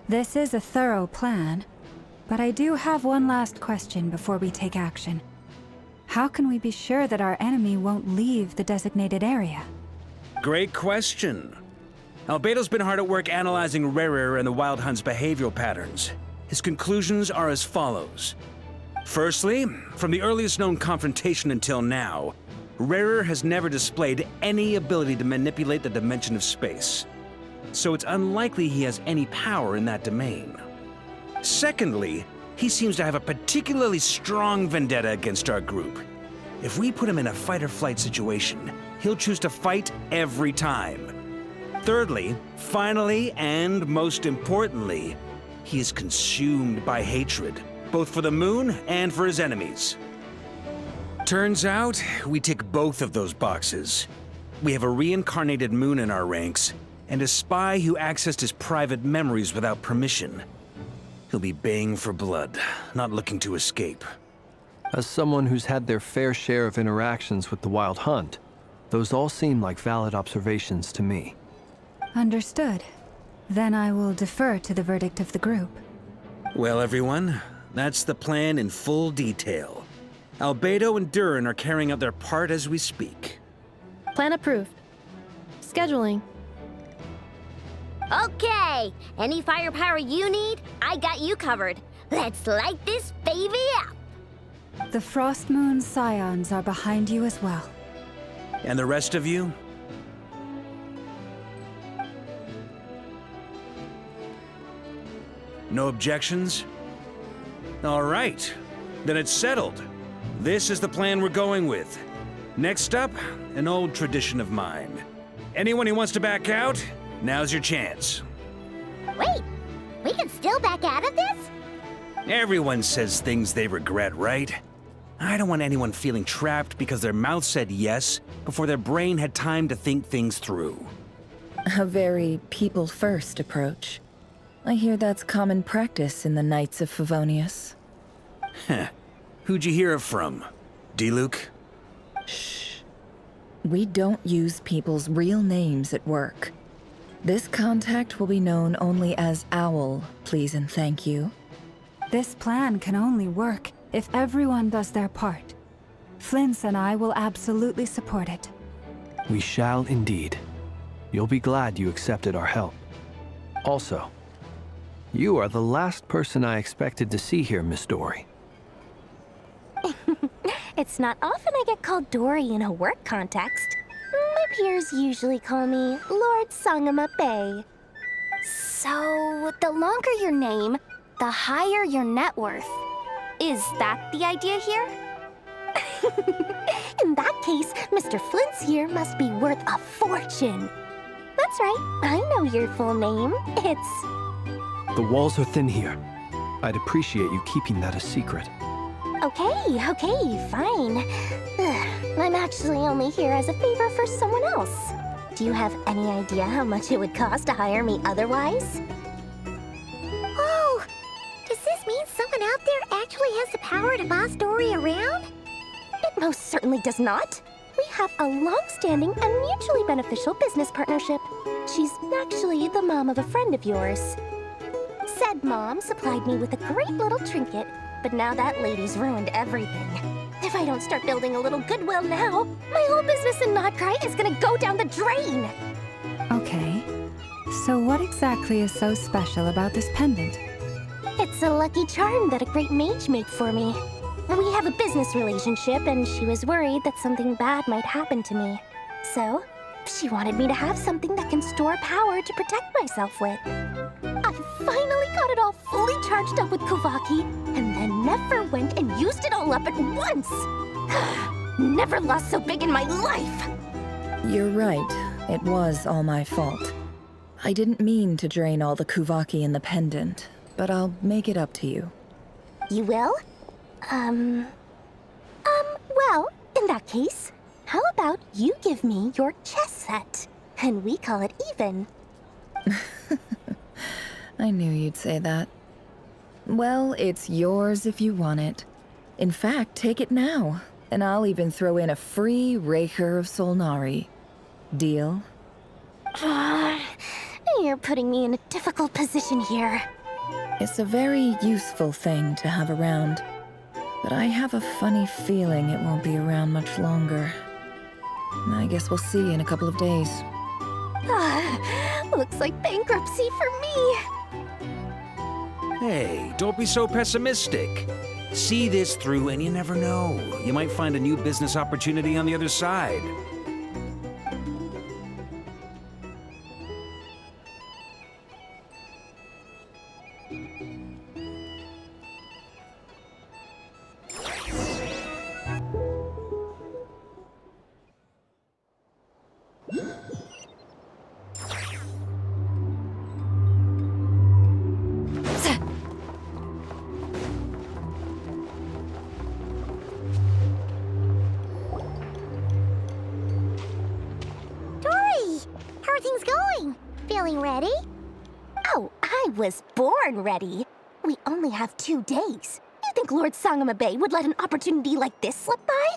This is a thorough plan, but I do have one last question before we take action. How can we be sure that our enemy won't leave the designated area? Great question. Albedo's been hard at work analyzing Rarer and the Wild Hunt's behavioral patterns. His conclusions are as follows. Firstly, from the earliest known confrontation until now, Rarer has never displayed any ability to manipulate the dimension of space. So it's unlikely he has any power in that domain. Secondly, he seems to have a particularly strong vendetta against our group. If we put him in a fight-or-flight situation, he'll choose to fight every time. Thirdly, finally, and most importantly, he is consumed by hatred, both for the moon and for his enemies. Turns out, we tick both of those boxes. We have a reincarnated moon in our ranks, and a spy who accessed his private memories without permission. He'll be baying for blood, not looking to escape. As someone who's had their fair share of interactions with the Wild Hunt, those all seem like valid observations to me. Understood. Then I will defer to the verdict of the group. Well, everyone, that's the plan in full detail. Albedo and Durin are carrying out their part as we speak. Plan approved. Scheduling. Okay, any firepower you need, I got you covered. Let's light this baby up. The Frost Moon Scions are behind you as well. And the rest of you? No objections? All right, then it's settled. This is the plan we're going with. Next up, an old tradition of mine. Anyone who wants to back out, now's your chance. Wait, we can still back out of this? Everyone says things they regret, right? I don't want anyone feeling trapped because their mouth said yes before their brain had time to think things through. A very people-first approach. I hear that's common practice in the Knights of Favonius. Heh. Who'd you hear it from? D-Luke? Shh. We don't use people's real names at work. This contact will be known only as Owl, please and thank you. This plan can only work if everyone does their part. Flint's and I will absolutely support it. We shall indeed. You'll be glad you accepted our help. Also, you are the last person I expected to see here, Miss Dory. It's not often I get called Dory in a work context. My peers usually call me Lord Sangamabe. So, the longer your name, the higher your net worth. Is that the idea here? In that case, Mr. Flint's here must be worth a fortune. That's right, I know your full name. It's... The walls are thin here. I'd appreciate you keeping that a secret. Okay, fine. I'm actually only here as a favor for someone else. Do you have any idea how much it would cost to hire me otherwise? Oh, does this mean someone out there actually has the power to boss Dory around? It most certainly does not. We have a long-standing and mutually beneficial business partnership. She's actually the mom of a friend of yours. Said mom supplied me with a great little trinket, but now that lady's ruined everything. If I don't start building a little goodwill now, my whole business in Notcry is gonna go down the drain! Okay. So what exactly is so special about this pendant? It's a lucky charm that a great mage made for me. We have a business relationship, and she was worried that something bad might happen to me. So, she wanted me to have something that can store power to protect myself with. I finally got it all fully charged up with Kovaki, and then never went and used it all up at once! Never lost so big in my life! You're right. It was all my fault. I didn't mean to drain all the Kuvaki in the pendant, but I'll make it up to you. You will? Well, in that case, how about you give me your chess set, and we call it even? I knew you'd say that. Well, it's yours if you want it. In fact, take it now, and I'll even throw in a free Raker of Solnari. Deal? You're putting me in a difficult position here. It's a very useful thing to have around, but I have a funny feeling it won't be around much longer. I guess we'll see in a couple of days. Looks like bankruptcy for me. Hey, don't be so pessimistic. See this through and you never know. You might find a new business opportunity on the other side. Feeling ready? Oh, I was born ready. We only have 2 days. You think Lord Sangamabe would let an opportunity like this slip by?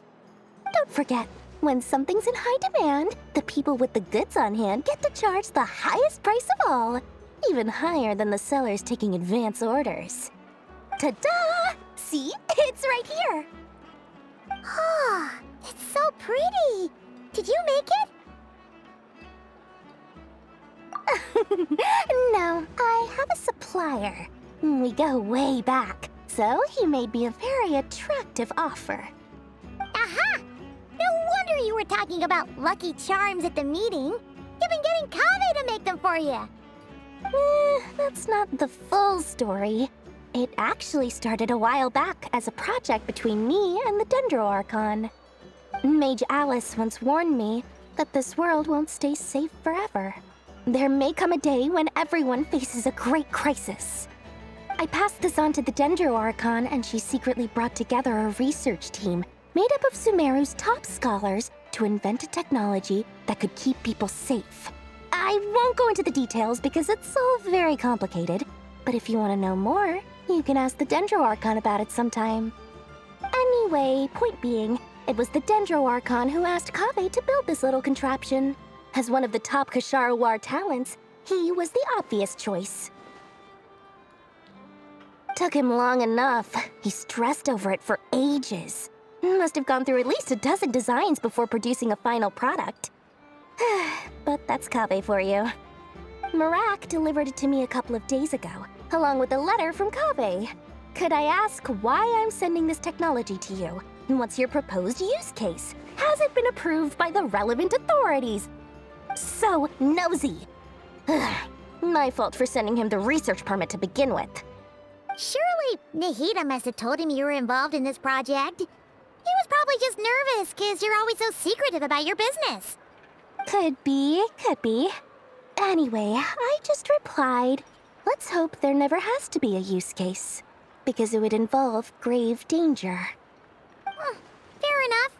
Don't forget, when something's in high demand, the people with the goods on hand get to charge the highest price of all, even higher than the sellers taking advance orders. Ta-da! See? It's right here. Oh, it's so pretty. Did you make it? No, I have a supplier. We go way back, so he made me a very attractive offer. Aha! No wonder you were talking about Lucky Charms at the meeting. You've been getting Kave to make them for you. That's not the full story. It actually started a while back as a project between me and the Dendro Archon. Mage Alice once warned me that this world won't stay safe forever. There may come a day when everyone faces a great crisis. I passed this on to the Dendro Archon, and she secretly brought together a research team made up of Sumeru's top scholars to invent a technology that could keep people safe. I won't go into the details because it's all very complicated, but if you want to know more, you can ask the Dendro Archon about it sometime. Anyway, point being, it was the Dendro Archon who asked Kave to build this little contraption. As one of the top Kashara War talents, he was the obvious choice. Took him long enough. He stressed over it for ages. Must have gone through at least a dozen designs before producing a final product. But that's Kave for you. Marak delivered it to me a couple of days ago, along with a letter from Kave. Could I ask why I'm sending this technology to you? What's your proposed use case? Has it been approved by the relevant authorities? So nosy. My fault for sending him the research permit to begin with. Surely Nahida must have told him you were involved in this project. He was probably just nervous because you're always so secretive about your business. Could be. Anyway, I just replied, let's hope there never has to be a use case, because it would involve grave danger. Fair enough.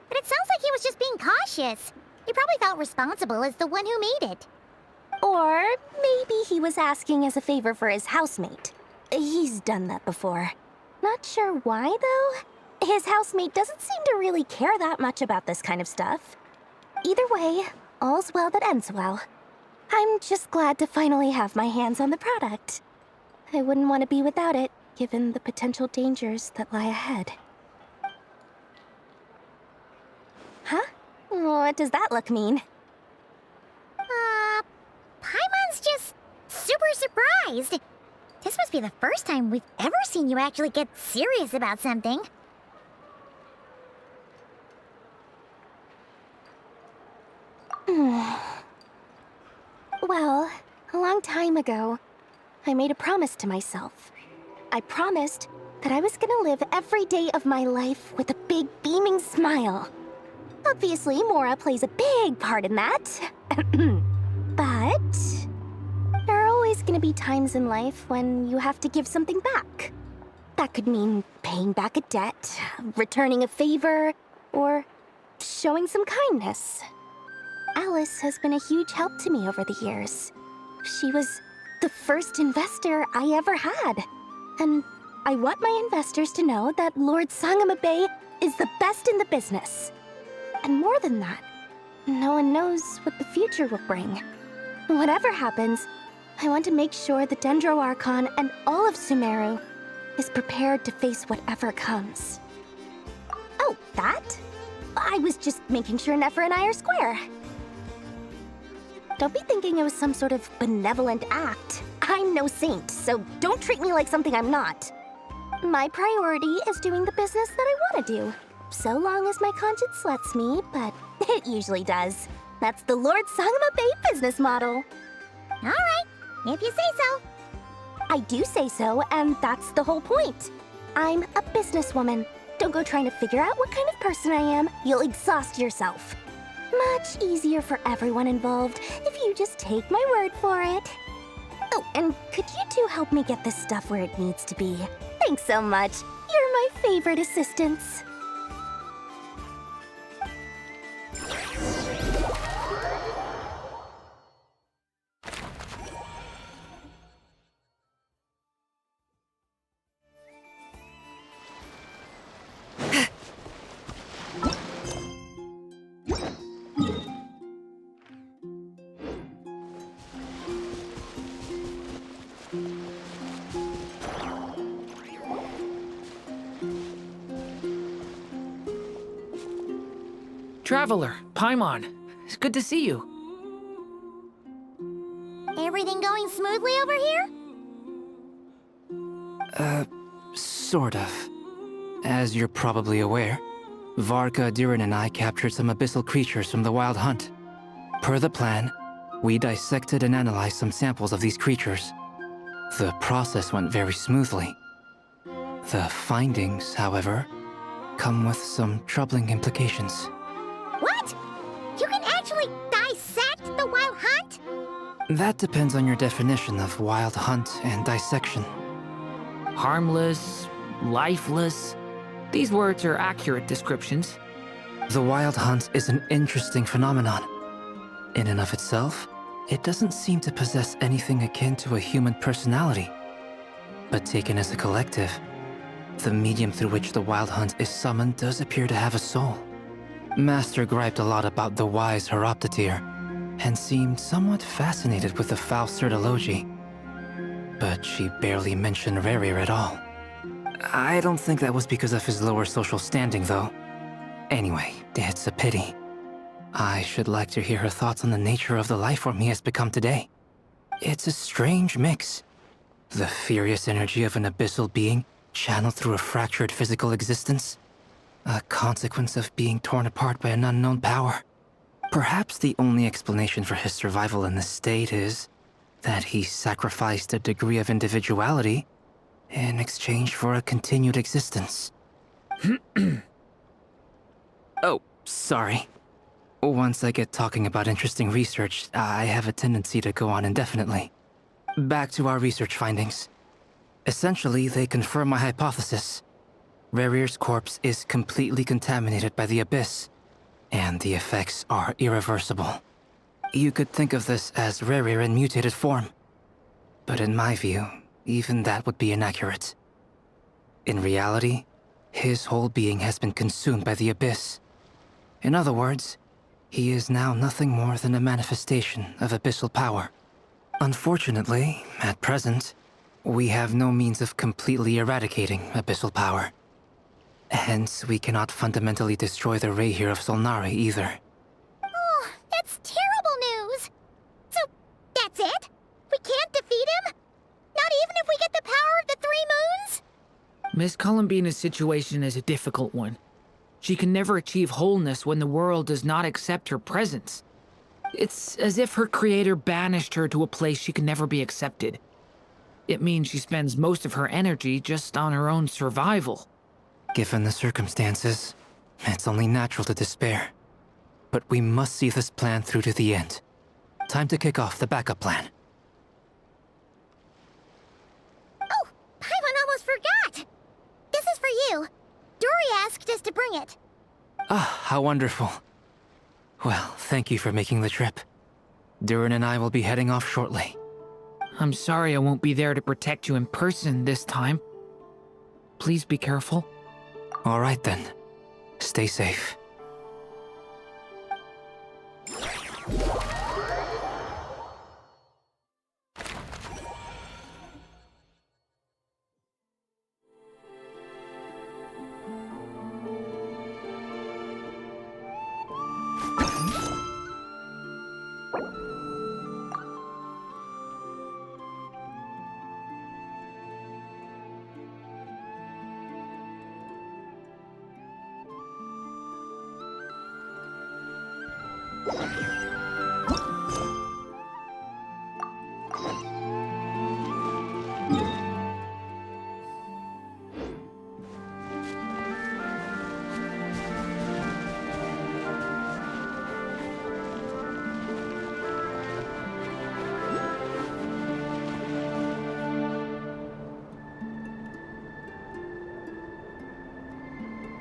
But it sounds like he was just being cautious. He probably felt responsible as the one who made it. Or maybe he was asking as a favor for his housemate. He's done that before. Not sure why, though. His housemate doesn't seem to really care that much about this kind of stuff. Either way, all's well that ends well. I'm just glad to finally have my hands on the product. I wouldn't want to be without it, given the potential dangers that lie ahead. Huh? What does that look mean? Paimon's just super surprised. This must be the first time we've ever seen you actually get serious about something. Well, a long time ago, I made a promise to myself. I promised that I was gonna live every day of my life with a big beaming smile. Obviously, Mora plays a big part in that. But there are always gonna be times in life when you have to give something back. That could mean paying back a debt, returning a favor, or showing some kindness. Alice has been a huge help to me over the years. She was the first investor I ever had. And I want my investors to know that Lord Sangamabe is the best in the business. And more than that, no one knows what the future will bring. Whatever happens, I want to make sure the Dendro Archon and all of Sumeru is prepared to face whatever comes. Oh, that? I was just making sure Nefer and I are square. Don't be thinking it was some sort of benevolent act. I'm no saint, so don't treat me like something I'm not. My priority is doing the business that I want to do, so long as my conscience lets me, but it usually does. That's the Lord Sangama Bay business model. All right, if you say so. I do say so, and that's the whole point. I'm a businesswoman. Don't go trying to figure out what kind of person I am. You'll exhaust yourself. Much easier for everyone involved if you just take my word for it. Oh, and could you two help me get this stuff where it needs to be? Thanks so much. You're my favorite assistants. Traveler, Paimon, it's good to see you. Everything going smoothly over here? Sort of. As you're probably aware, Varka, Durin, and I captured some abyssal creatures from the Wild Hunt. Per the plan, we dissected and analyzed some samples of these creatures. The process went very smoothly. The findings, however, come with some troubling implications. What? You can actually dissect the Wild Hunt? That depends on your definition of Wild Hunt and dissection. Harmless, lifeless. These words are accurate descriptions. The Wild Hunt is an interesting phenomenon. In and of itself, it doesn't seem to possess anything akin to a human personality. But taken as a collective, the medium through which the Wild Hunt is summoned does appear to have a soul. Master griped a lot about the wise Horoptotire, and seemed somewhat fascinated with the foul Certology. But she barely mentioned Rerir at all. I don't think that was because of his lower social standing, though. Anyway, it's a pity. I should like to hear her thoughts on the nature of the life form he has become today. It's a strange mix. The furious energy of an abyssal being channeled through a fractured physical existence. A consequence of being torn apart by an unknown power. Perhaps the only explanation for his survival in this state is that he sacrificed a degree of individuality in exchange for a continued existence. Oh, sorry. Once I get talking about interesting research, I have a tendency to go on indefinitely. Back to our research findings. Essentially, they confirm my hypothesis. Rerir's corpse is completely contaminated by the Abyss, and the effects are irreversible. You could think of this as Rerir in mutated form. But in my view, even that would be inaccurate. In reality, his whole being has been consumed by the Abyss. In other words, he is now nothing more than a manifestation of abyssal power. Unfortunately, at present, we have no means of completely eradicating abyssal power. Hence, we cannot fundamentally destroy the Rayhir of Solnari either. Oh, that's terrible news. So, that's it? We can't defeat him? Not even if we get the power of the Three Moons? Miss Columbina's situation is a difficult one. She can never achieve wholeness when the world does not accept her presence. It's as if her creator banished her to a place she can never be accepted. It means she spends most of her energy just on her own survival. Given the circumstances, it's only natural to despair. But we must see this plan through to the end. Time to kick off the backup plan. Oh, Paimon almost forgot! This is for you. Dory asked us to bring it. Ah, how wonderful. Well, thank you for making the trip. Durin and I will be heading off shortly. I'm sorry I won't be there to protect you in person this time. Please be careful. All right then. Stay safe.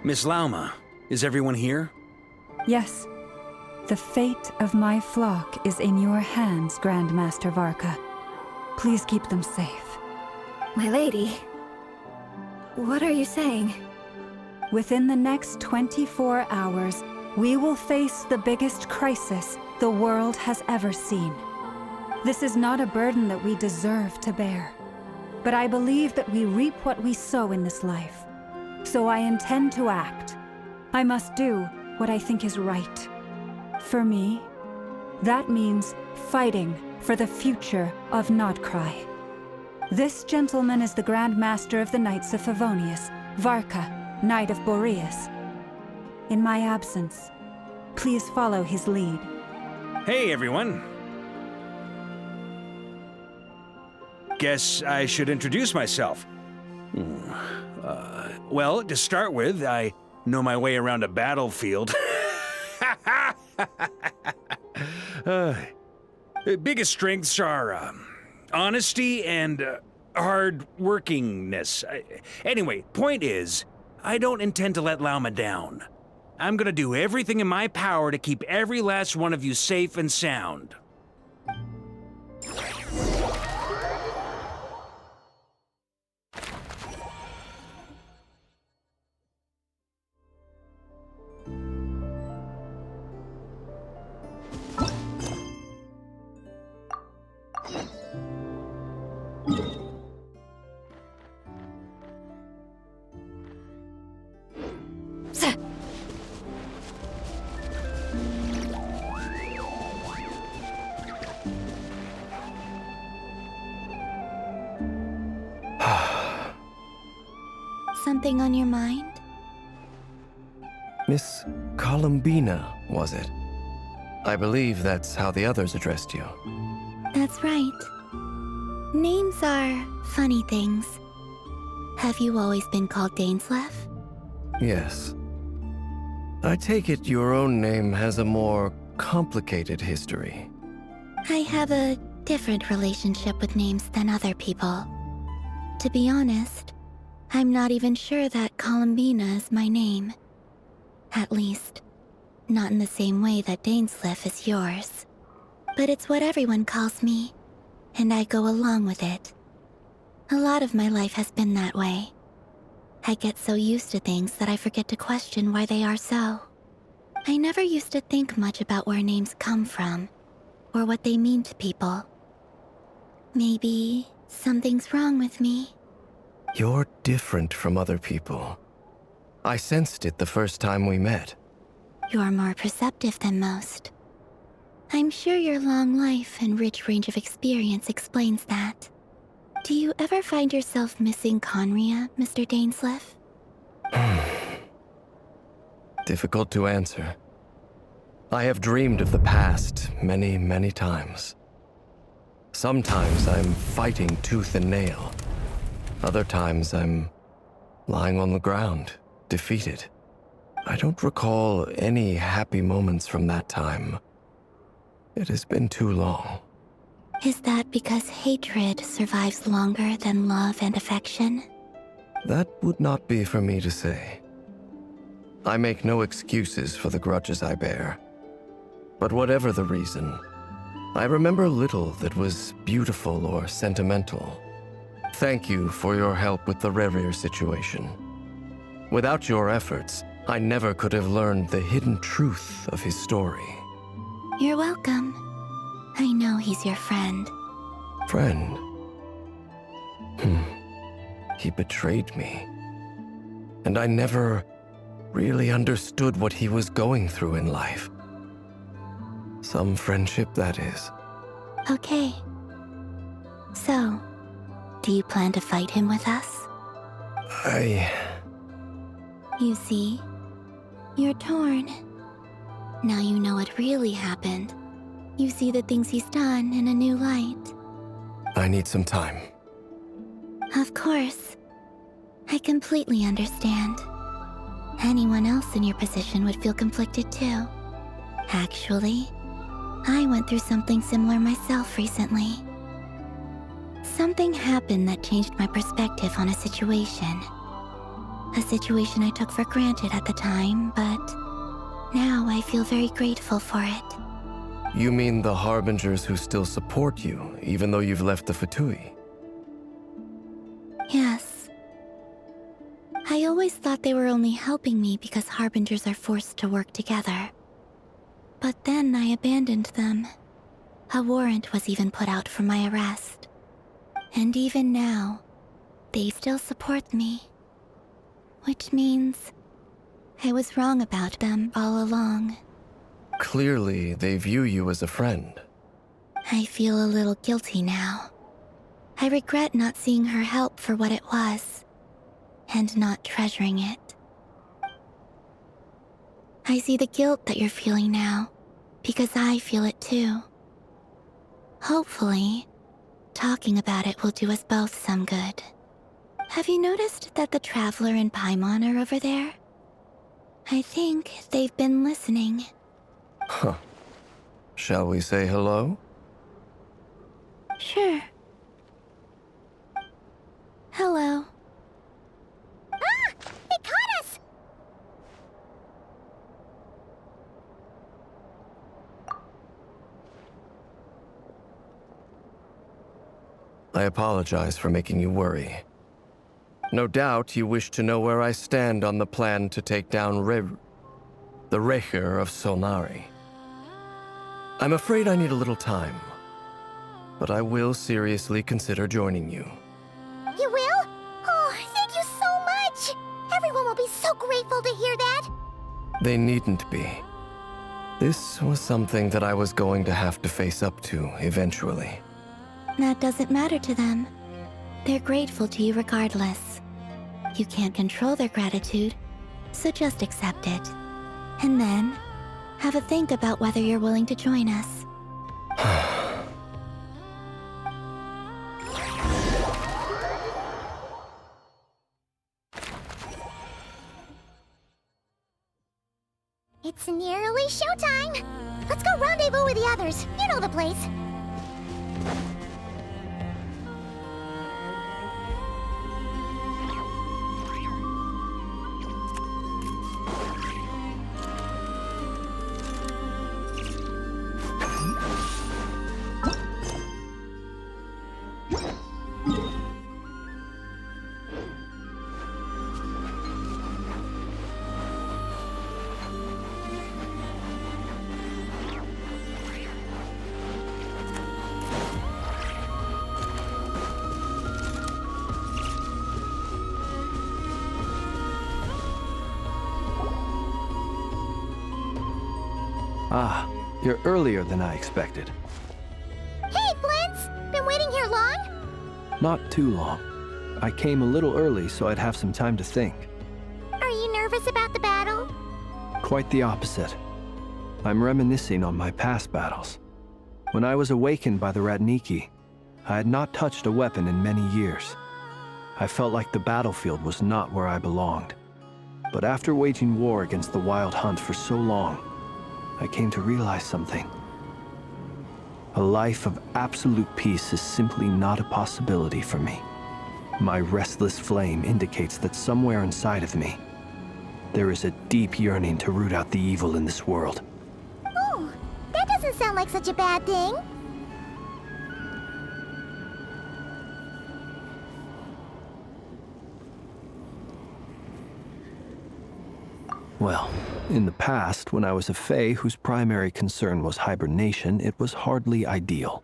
Miss Lauma, is everyone here? Yes. The fate of my flock is in your hands, Grandmaster Varka. Please keep them safe. My lady, what are you saying? Within the next 24 hours, we will face the biggest crisis the world has ever seen. This is not a burden that we deserve to bear, but I believe that we reap what we sow in this life. So I intend to act. I must do what I think is right. For me, that means fighting for the future of Nodcry. This gentleman is the Grand Master of the Knights of Favonius, Varka, Knight of Boreas. In my absence, please follow his lead. Hey, everyone. Guess I should introduce myself. Well, to start with, I know my way around a battlefield. Biggest strengths are honesty and hard workingness. Anyway, point is, I don't intend to let Lauma down. I'm gonna do everything in my power to keep every last one of you safe and sound. Something on your mind? Miss Columbina, was it? I believe that's how the others addressed you. That's right. Names are funny things. Have you always been called Dainsleif? Yes. I take it your own name has a more complicated history. I have a different relationship with names than other people. To be honest, I'm not even sure that Columbina is my name. At least, not in the same way that Dainsleif is yours. But it's what everyone calls me, and I go along with it. A lot of my life has been that way. I get so used to things that I forget to question why they are so. I never used to think much about where names come from, or what they mean to people. Maybe something's wrong with me. You're different from other people. I sensed it the first time we met. You're more perceptive than most. I'm sure your long life and rich range of experience explains that. Do you ever find yourself missing Conria, Mr. Dainsleif? Difficult to answer. I have dreamed of the past many, many times. Sometimes I'm fighting tooth and nail. Other times I'm lying on the ground, defeated. I don't recall any happy moments from that time. It has been too long. Is that because hatred survives longer than love and affection? That would not be for me to say. I make no excuses for the grudges I bear. But whatever the reason, I remember little that was beautiful or sentimental. Thank you for your help with the Rerir situation. Without your efforts, I never could have learned the hidden truth of his story. You're welcome. I know he's your friend. Friend? He betrayed me. And I never really understood what he was going through in life. Some friendship, that is. Okay. So, do you plan to fight him with us? You see, you're torn. Now you know what really happened. You see the things he's done in a new light. I need some time. Of course. I completely understand. Anyone else in your position would feel conflicted too. Actually, I went through something similar myself recently. Something happened that changed my perspective on a situation. A situation I took for granted at the time, but now I feel very grateful for it. You mean the Harbingers who still support you, even though you've left the Fatui? Yes. I always thought they were only helping me because Harbingers are forced to work together. But then I abandoned them. A warrant was even put out for my arrest. And even now, they still support me. Which means I was wrong about them all along. Clearly, they view you as a friend. I feel a little guilty now. I regret not seeing her help for what it was, and not treasuring it. I see the guilt that you're feeling now, because I feel it too. Hopefully, talking about it will do us both some good. Have you noticed that the Traveler and Paimon are over there? I think they've been listening. Huh. Shall we say hello? Sure. Hello. Ah! It caught us! I apologize for making you worry. No doubt you wish to know where I stand on the plan to take down the Recher of Solnari. I'm afraid I need a little time, but I will seriously consider joining you. You will? Oh, thank you so much! Everyone will be so grateful to hear that! They needn't be. This was something that I was going to have to face up to eventually. That doesn't matter to them. They're grateful to you regardless. You can't control their gratitude, so just accept it. And then, have a think about whether you're willing to join us. It's nearly showtime! Let's go rendezvous with the others. You know the place. Ah, you're earlier than I expected. Hey, Flints! Been waiting here long? Not too long. I came a little early so I'd have some time to think. Are you nervous about the battle? Quite the opposite. I'm reminiscing on my past battles. When I was awakened by the Ratniki, I had not touched a weapon in many years. I felt like the battlefield was not where I belonged. But after waging war against the Wild Hunt for so long, I came to realize something. A life of absolute peace is simply not a possibility for me. My restless flame indicates that somewhere inside of me, there is a deep yearning to root out the evil in this world. Oh, that doesn't sound like such a bad thing. Well, in the past, when I was a Fae whose primary concern was hibernation, it was hardly ideal.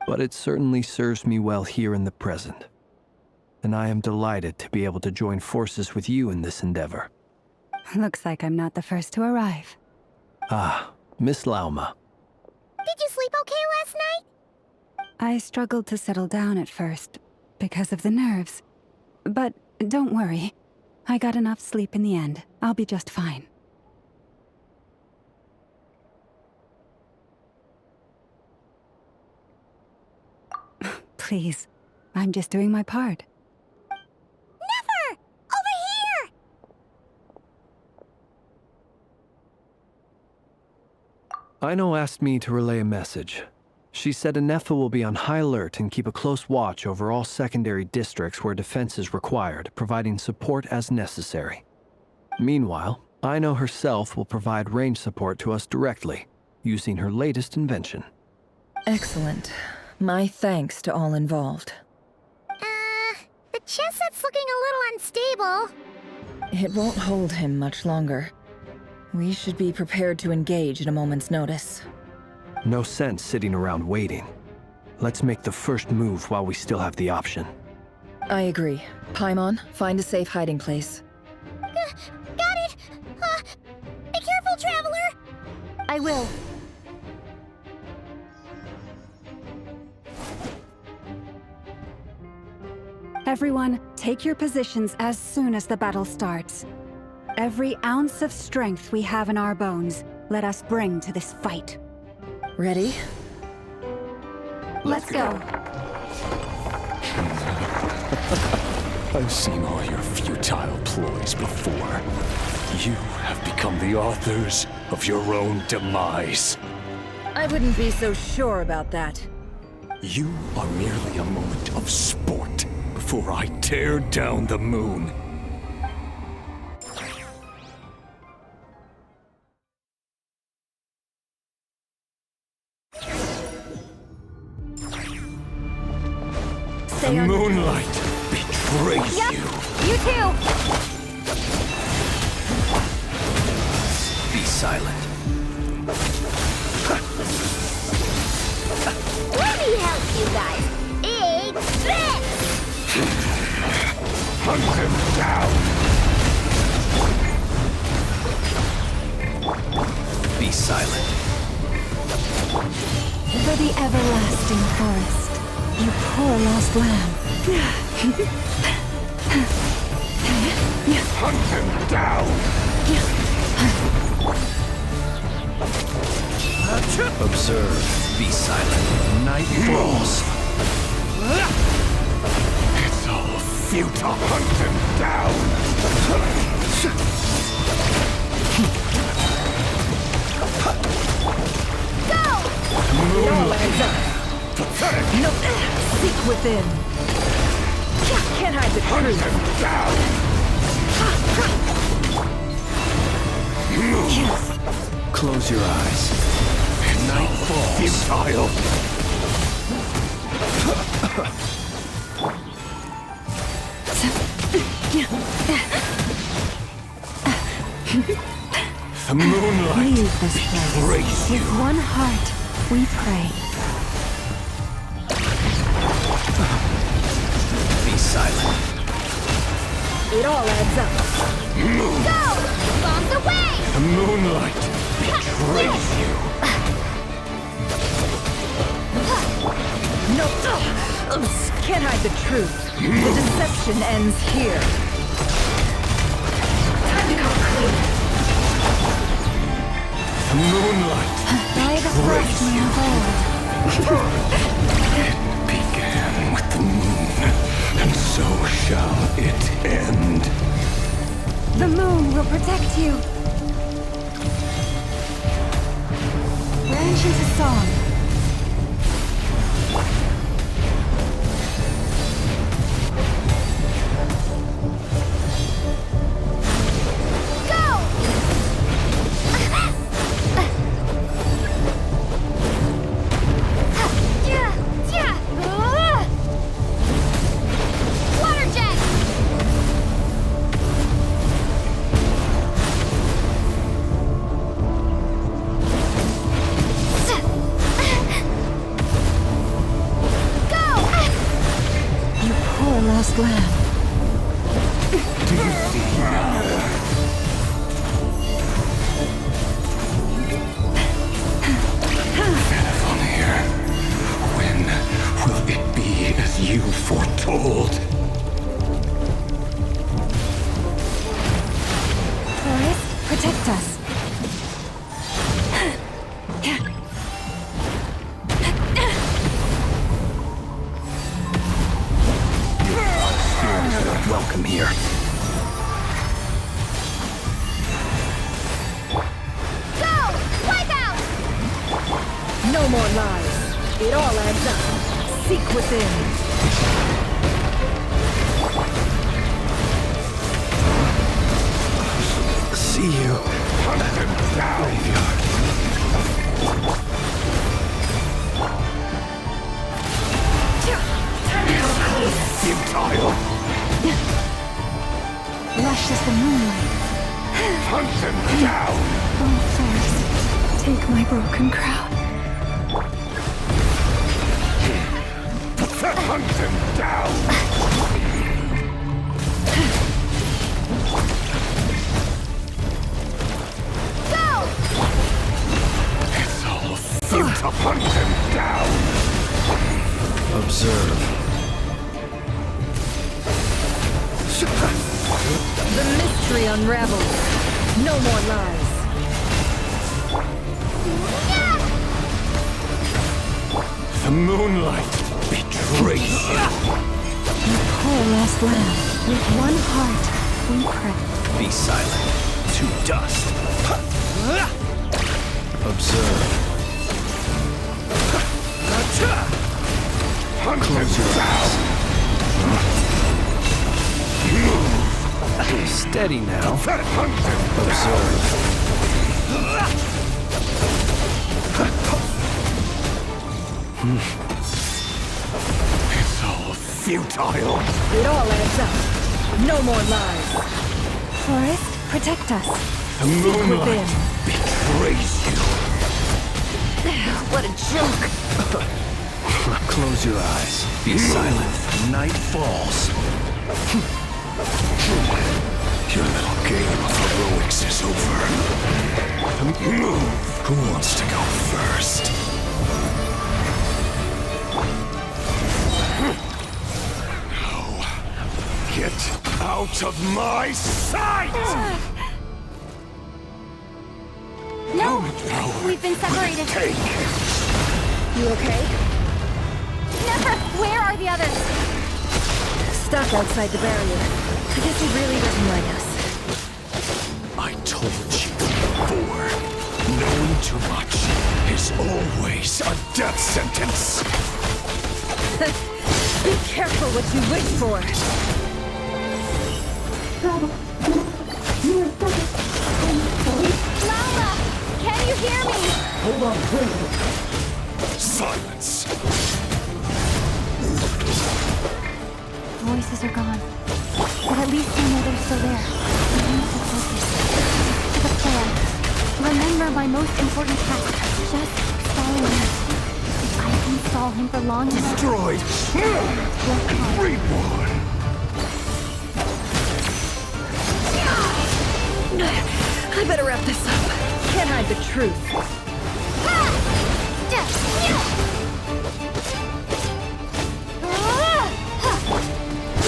But it certainly serves me well here in the present. And I am delighted to be able to join forces with you in this endeavor. Looks like I'm not the first to arrive. Ah, Miss Lauma. Did you sleep okay last night? I struggled to settle down at first, because of the nerves. But don't worry. I got enough sleep in the end. I'll be just fine. Please, I'm just doing my part. Never! Over here! Aino asked me to relay a message. She said Anefa will be on high alert and keep a close watch over all secondary districts where defense is required, providing support as necessary. Meanwhile, Aino herself will provide range support to us directly, using her latest invention. Excellent. My thanks to all involved. The chess set's looking a little unstable. It won't hold him much longer. We should be prepared to engage at a moment's notice. No sense sitting around waiting. Let's make the first move while we still have the option. I agree. Paimon, find a safe hiding place. Got it! Be careful, Traveler! I will. Everyone, take your positions as soon as the battle starts. Every ounce of strength we have in our bones, let us bring to this fight. Ready? Let's go. I've seen all your futile ploys before. You have become the authors of your own demise. I wouldn't be so sure about that. You are merely a moment of sport before I tear down the moon. Stay on. Moonlight betrays you. You too! Be silent. Let me help you guys. Eat this! Hunt him down. Be silent. For the everlasting forest, you poor lost lamb. Hunt him down. Observe. Be silent. Night falls. It's all futile. Hunt him down. Go! Moonlight. Pathetic. No, seek within. Can't hide the Hunt truth. him down. Close your eyes. Night falls. Futile. The moonlight Leave this place. betrays you. With one heart, we pray. Be silent. It all adds up. Go! Bombs away! The moonlight betrays you. No, can't hide the truth. The deception ends here. Time to come clean. The moonlight By the betrays frostman you. of old. It began with the moon, and so shall it end. The moon will protect you. Branch into song. Go! Water jet! You poor lost lamb. Do you see now? Van here. When will it be as you foretold? Forest, protect us. Spirits are welcome here. Go! Wipe out! No more lies. It all adds up. Seek within. See you. Hunt them down. Futile. Lush as the moonlight. Hunt them down. Oh, first, take my broken crown. Hunt them down. It's all futile. Hunt them down. Observe. The mystery unravels. No more lies. The moonlight betrays you. You poor lost lamb. With one heart, we pray. Be silent. To dust. Observe. Hunt them down. Steady now. Hunt them down. Observe. It's all futile. It all adds up. No more lies. Forest, protect us. The moonlight within. betrays you. What a joke. Close your eyes. Be silent. Night falls. Your little game of heroics is over. Move. Who wants to go first? No. Get out of my sight! No! We've been separated. Take. You okay? Never! Where are the others? Stuck outside the barrier. I guess he really doesn't like us. I told you before. Knowing too much is always a death sentence. Be careful what you wish for. Lala! Can you hear me? Silence. Voices are gone. But at least we know they're still there. We need to focus. To the plan. Remember my most important task. Just follow me. If I can stall him for long enough, Destroyed. work hard. Reborn. I better wrap this up. Can't hide the truth.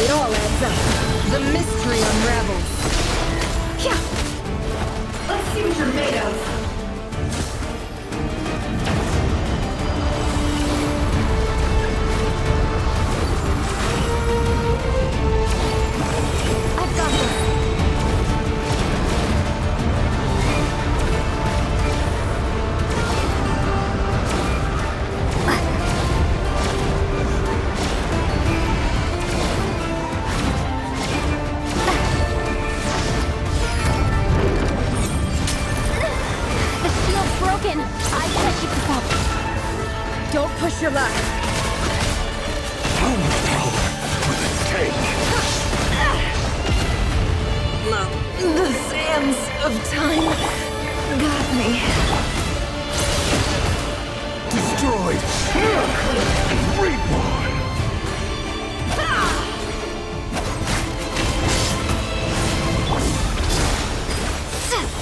It all adds up. The mystery unravels. Let's see what you're made of. I've got this. The shield's broken. I can't keep this up. Don't push your luck. Power for the take. The sands of time got me. Destroyed. Reborn.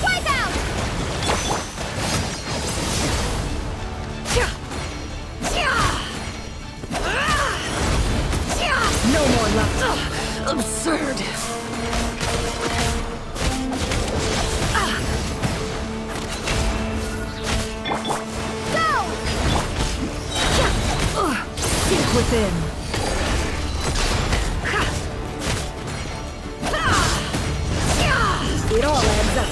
Wipe out! No more luck. Absurd. Seek within. It all adds up.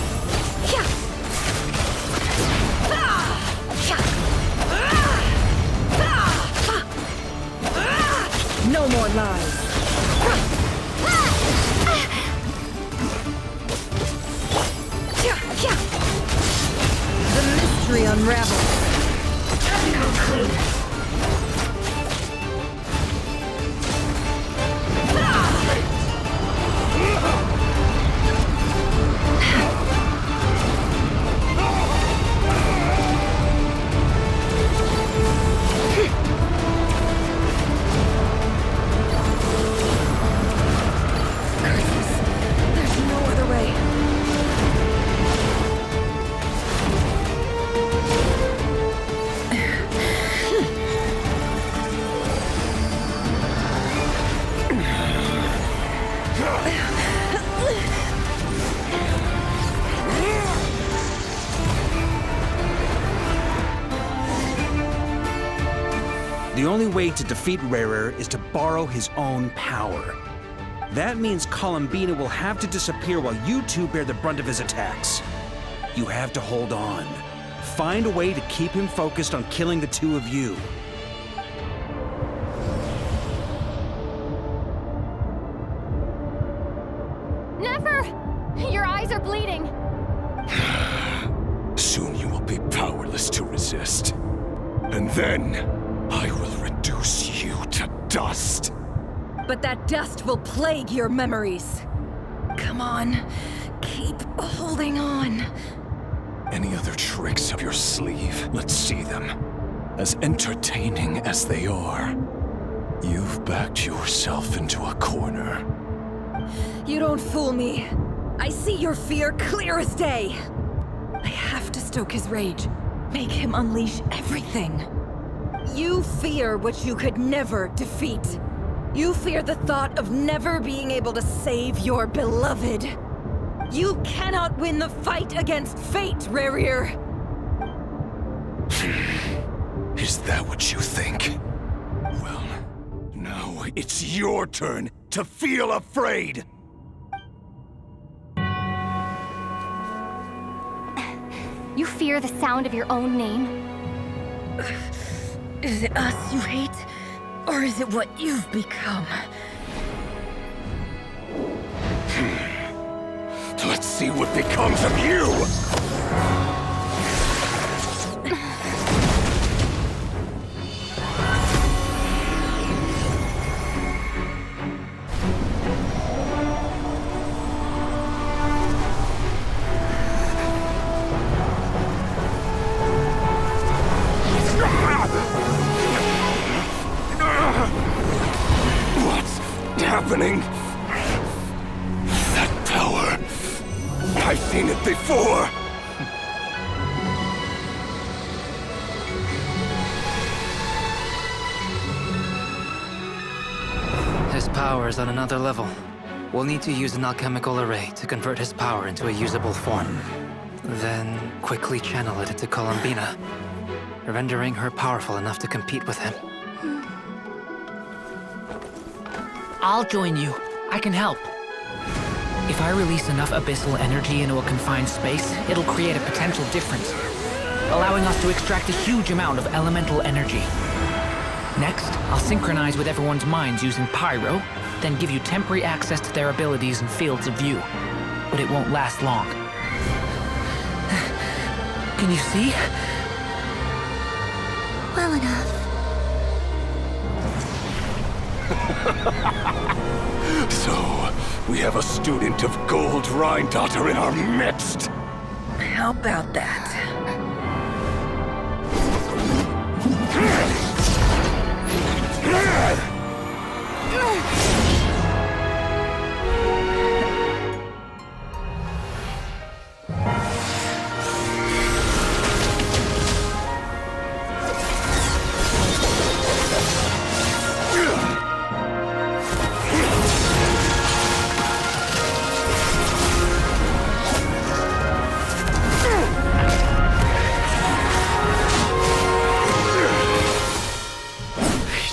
only way to defeat Rarer is to borrow his own power. That means Columbina will have to disappear while you two bear the brunt of his attacks. You have to hold on. Find a way to keep him focused on killing the two of you. Never! Your eyes are bleeding. Soon you will be powerless to resist. And then, I will reduce you to dust. But that dust will plague your memories. Come on, keep holding on. Any other tricks up your sleeve? Let's see them. As entertaining as they are, you've backed yourself into a corner. You don't fool me. I see your fear clear as day. I have to stoke his rage. Make him unleash everything. You fear what you could never defeat. You fear the thought of never being able to save your beloved. You cannot win the fight against fate, Rarir. Is that what you think? Well, now it's your turn to feel afraid! You fear the sound of your own name? Is it us you hate? Or is it what you've become? Let's see what becomes of you! What's happening? That power. I've seen it before! His power is on another level. We'll need to use an alchemical array to convert his power into a usable form. Then quickly channel it into Columbina, rendering her powerful enough to compete with him. I'll join you. I can help. If I release enough abyssal energy into a confined space, it'll create a potential difference, allowing us to extract a huge amount of elemental energy. Next, I'll synchronize with everyone's minds using Pyro, then give you temporary access to their abilities and fields of view. But it won't last long. Can you see? Well enough. So, we have a student of Gold Rhine-Daughter in our midst! How about that?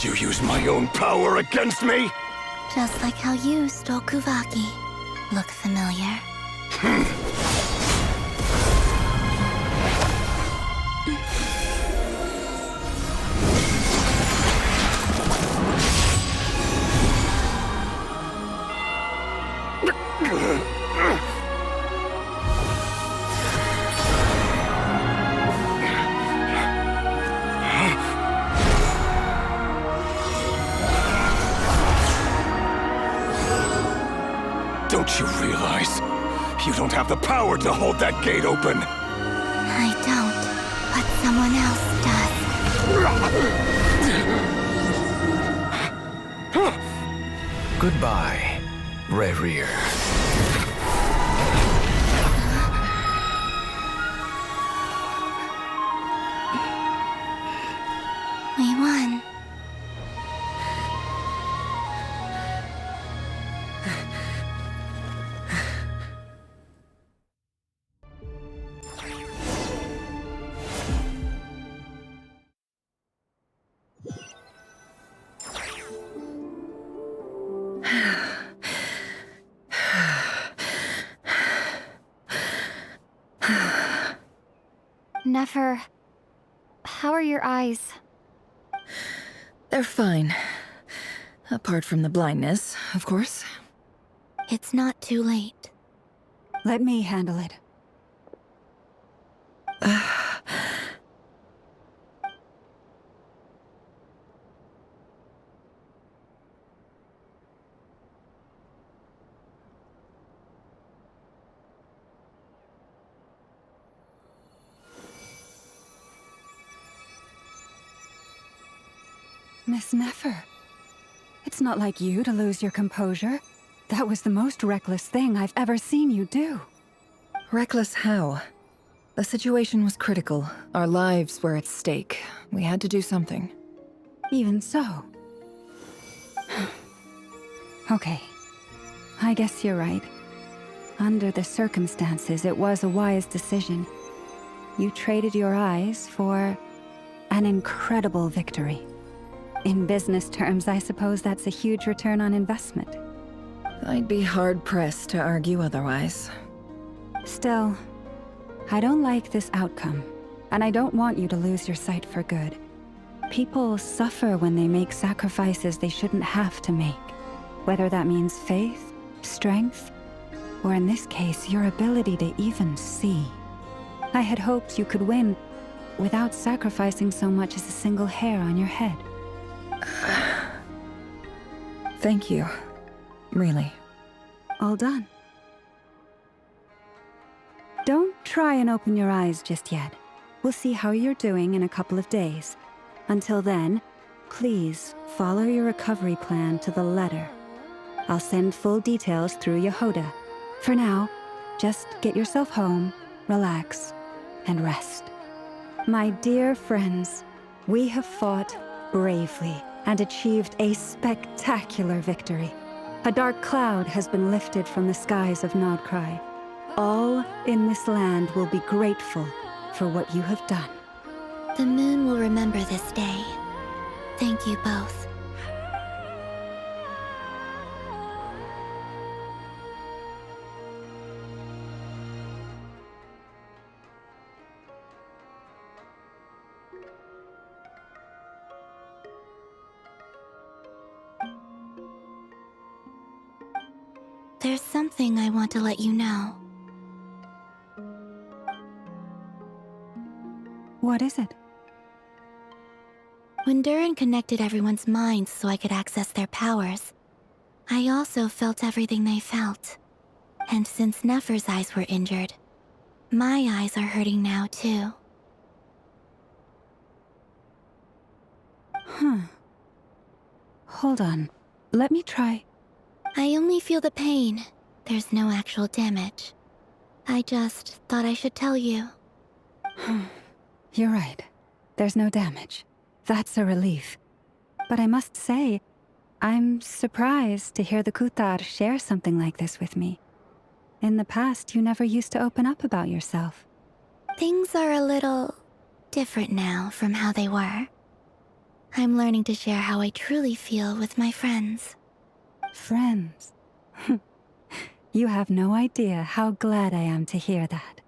You use my own power against me? Just like how you stole Kuvaki. Look familiar? Don't you realize? You don't have the power to hold that gate open! I don't, but someone else does. Goodbye, Rarir. We won. Nefer, how are your eyes? They're fine. Apart from the blindness, of course. It's not too late. Let me handle it. Miss Nefer, it's not like you to lose your composure. That was the most reckless thing I've ever seen you do. Reckless how? The situation was critical. Our lives were at stake. We had to do something. Even so. Okay. I guess you're right. Under the circumstances, it was a wise decision. You traded your eyes for an incredible victory. In business terms, I suppose that's a huge return on investment. I'd be hard-pressed to argue otherwise. Still, I don't like this outcome, and I don't want you to lose your sight for good. People suffer when they make sacrifices they shouldn't have to make, whether that means faith, strength, or in this case, your ability to even see. I had hoped you could win without sacrificing so much as a single hair on your head. Thank you. Really. All done. Don't try and open your eyes just yet. We'll see how you're doing in a couple of days. Until then, please follow your recovery plan to the letter. I'll send full details through Yehoda. For now, just get yourself home, relax, and rest. My dear friends, we have fought bravely and achieved a spectacular victory. A dark cloud has been lifted from the skies of Nodcry. All in this land will be grateful for what you have done. The moon will remember this day. Thank you both. There's something I want to let you know. What is it? When Durin connected everyone's minds so I could access their powers, I also felt everything they felt. And since Nefer's eyes were injured, my eyes are hurting now too. Huh. Hold on. Let me try. I only feel the pain. There's no actual damage. I just thought I should tell you. You're right. There's no damage. That's a relief. But I must say, I'm surprised to hear the Kutar share something like this with me. In the past, you never used to open up about yourself. Things are a little different now from how they were. I'm learning to share how I truly feel with my friends. Friends? You have no idea how glad I am to hear that.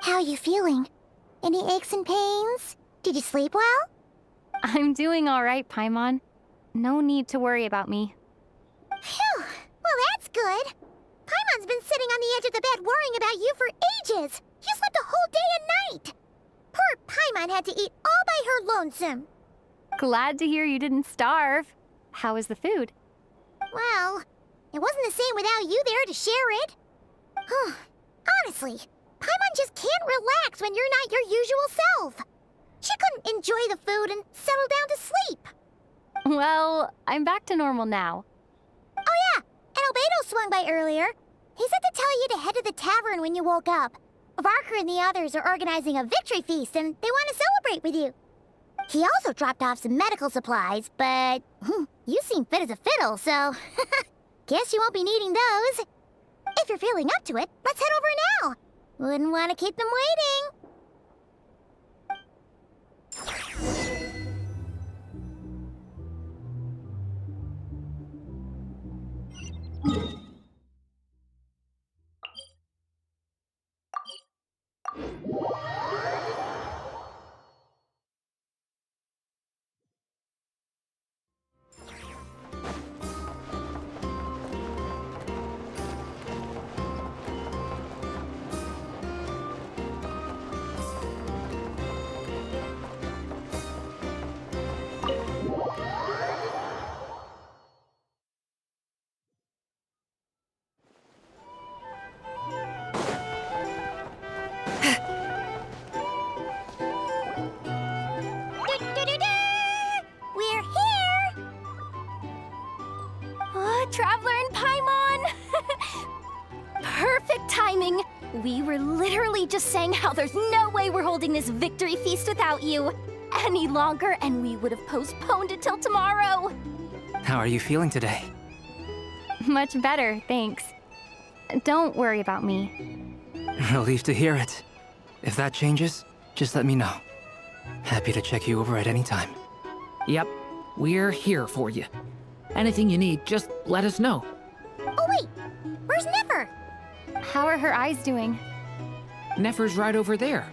How are you feeling? Any aches and pains? Did you sleep well? I'm doing all right, Paimon. No need to worry about me. Phew! Well, that's good. Paimon's been sitting on the edge of the bed worrying about you for ages. You slept a whole day and night. Poor Paimon had to eat all by her lonesome. Glad to hear you didn't starve. How was the food? Well, it wasn't the same without you there to share it. Honestly, Paimon just can't relax when you're not your usual self. She couldn't enjoy the food and settle down to sleep. Well, I'm back to normal now. Oh swung by earlier. He said to tell you to head to the tavern when you woke up. Varker and the others are organizing a victory feast, and they want to celebrate with you. He also dropped off some medical supplies, but you seem fit as a fiddle, so guess you won't be needing those. If you're feeling up to it, let's head over now. Wouldn't want to keep them waiting. We're here! Traveler and Paimon! Perfect timing! We were literally just saying how there's no way we're holding this victory feast without you any longer, and we would have postponed it till tomorrow. How are you feeling today? Much better, thanks. Don't worry about me. Relieved to hear it. If that changes, just let me know. Happy to check you over at any time. Yep, we're here for you. Anything you need, just let us know. Oh wait, where's Nefer? How are her eyes doing? Nefer's right over there.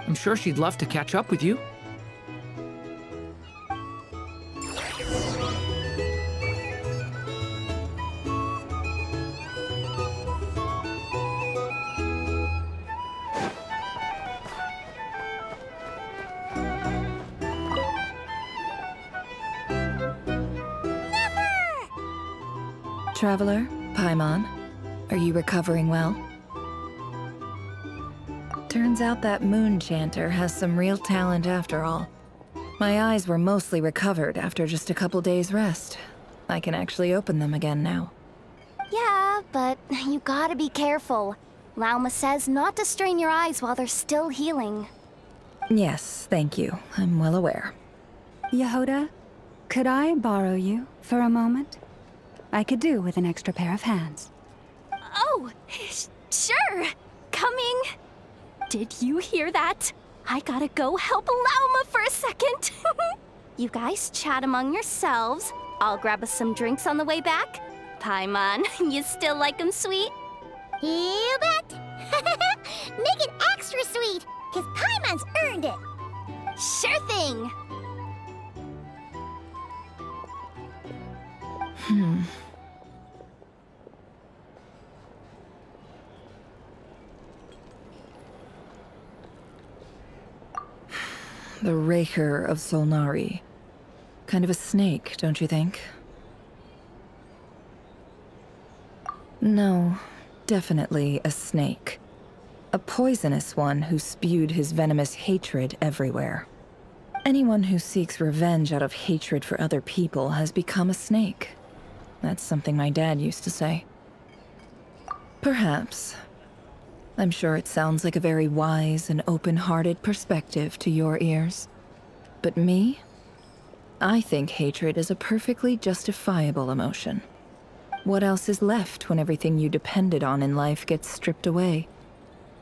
I'm sure she'd love to catch up with you. Traveler, Paimon, are you recovering well? Turns out that moon chanter has some real talent after all. My eyes were mostly recovered after just a couple days' rest. I can actually open them again now. Yeah, but you gotta be careful. Lauma says not to strain your eyes while they're still healing. Yes, thank you. I'm well aware. Yehoda, could I borrow you for a moment? I could do with an extra pair of hands. Oh, sure. Coming. Did you hear that? I gotta go help Lauma for a second. You guys chat among yourselves. I'll grab us some drinks on the way back. Paimon, you still like 'em sweet? You bet! Make it extra sweet, because Paimon's earned it. Sure thing! The Raker of Solnari. Kind of a snake, don't you think? No, definitely a snake. A poisonous one who spewed his venomous hatred everywhere. Anyone who seeks revenge out of hatred for other people has become a snake. That's something my dad used to say. Perhaps. I'm sure it sounds like a very wise and open-hearted perspective to your ears. But me? I think hatred is a perfectly justifiable emotion. What else is left when everything you depended on in life gets stripped away?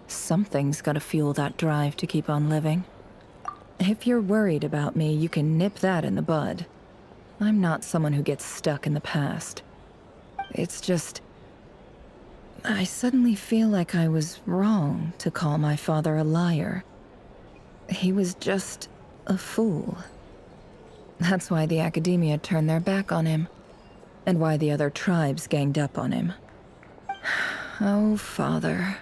Something's gotta fuel that drive to keep on living. If you're worried about me, you can nip that in the bud. I'm not someone who gets stuck in the past. It's just... I suddenly feel like I was wrong to call my father a liar. He was just a fool. That's why the Academia turned their back on him, and why the other tribes ganged up on him. Oh, Father.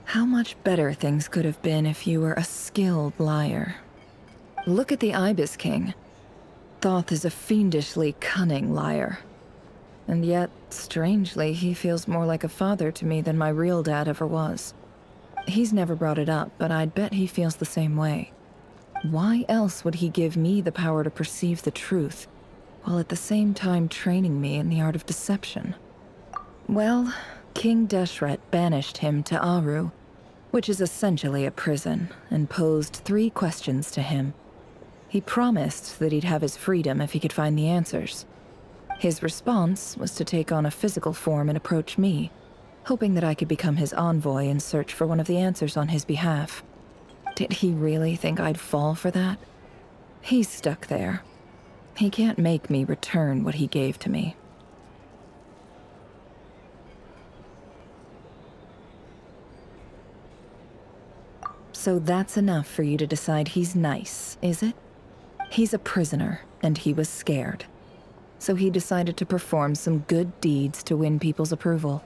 How much better things could have been if you were a skilled liar. Look at the Ibis King. Thoth is a fiendishly cunning liar. And yet, strangely, he feels more like a father to me than my real dad ever was. He's never brought it up, but I'd bet he feels the same way. Why else would he give me the power to perceive the truth, while at the same time training me in the art of deception. Well, King Deshret banished him to Aru, which is essentially a prison, and posed 3 questions to him. He promised that he'd have his freedom if he could find the answers. His response was to take on a physical form and approach me, hoping that I could become his envoy and search for one of the answers on his behalf. Did he really think I'd fall for that? He's stuck there. He can't make me return what he gave to me. So that's enough for you to decide he's nice, is it? He's a prisoner, and he was scared. So he decided to perform some good deeds to win people's approval.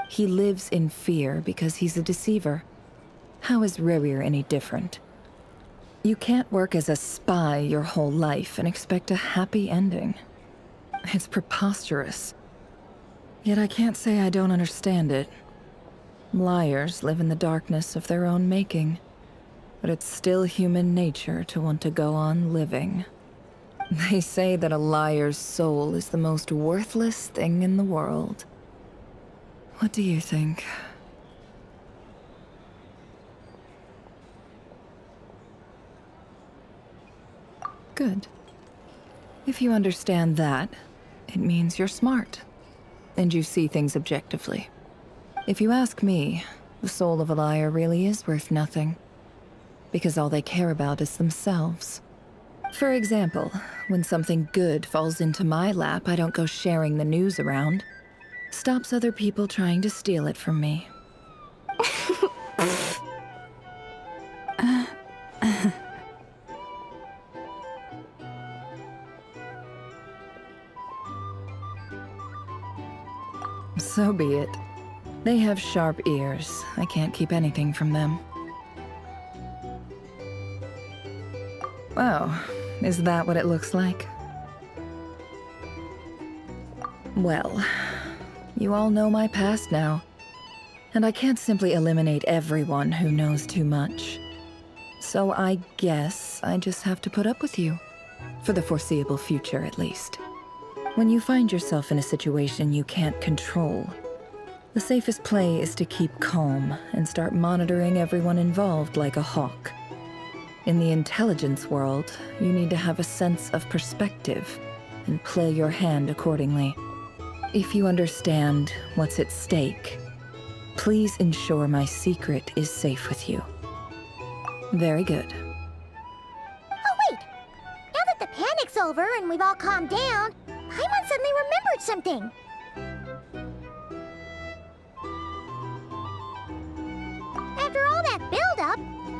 He lives in fear because he's a deceiver. How is Rerir any different? You can't work as a spy your whole life and expect a happy ending. It's preposterous. Yet I can't say I don't understand it. Liars live in the darkness of their own making, but it's still human nature to want to go on living. They say that a liar's soul is the most worthless thing in the world. What do you think? Good. If you understand that, it means you're smart, and you see things objectively. If you ask me, the soul of a liar really is worth nothing, because all they care about is themselves. For example, when something good falls into my lap, I don't go sharing the news around. Stops other people trying to steal it from me. So be it. They have sharp ears. I can't keep anything from them. Oh, is that what it looks like? Well, you all know my past now, and I can't simply eliminate everyone who knows too much. So I guess I just have to put up with you. For the foreseeable future, at least. When you find yourself in a situation you can't control, the safest play is to keep calm and start monitoring everyone involved like a hawk. In the intelligence world, you need to have a sense of perspective and play your hand accordingly. If you understand what's at stake, please ensure my secret is safe with you. Very good. Oh wait! Now that the panic's over and we've all calmed down, Paimon suddenly remembered something. After all that build-up,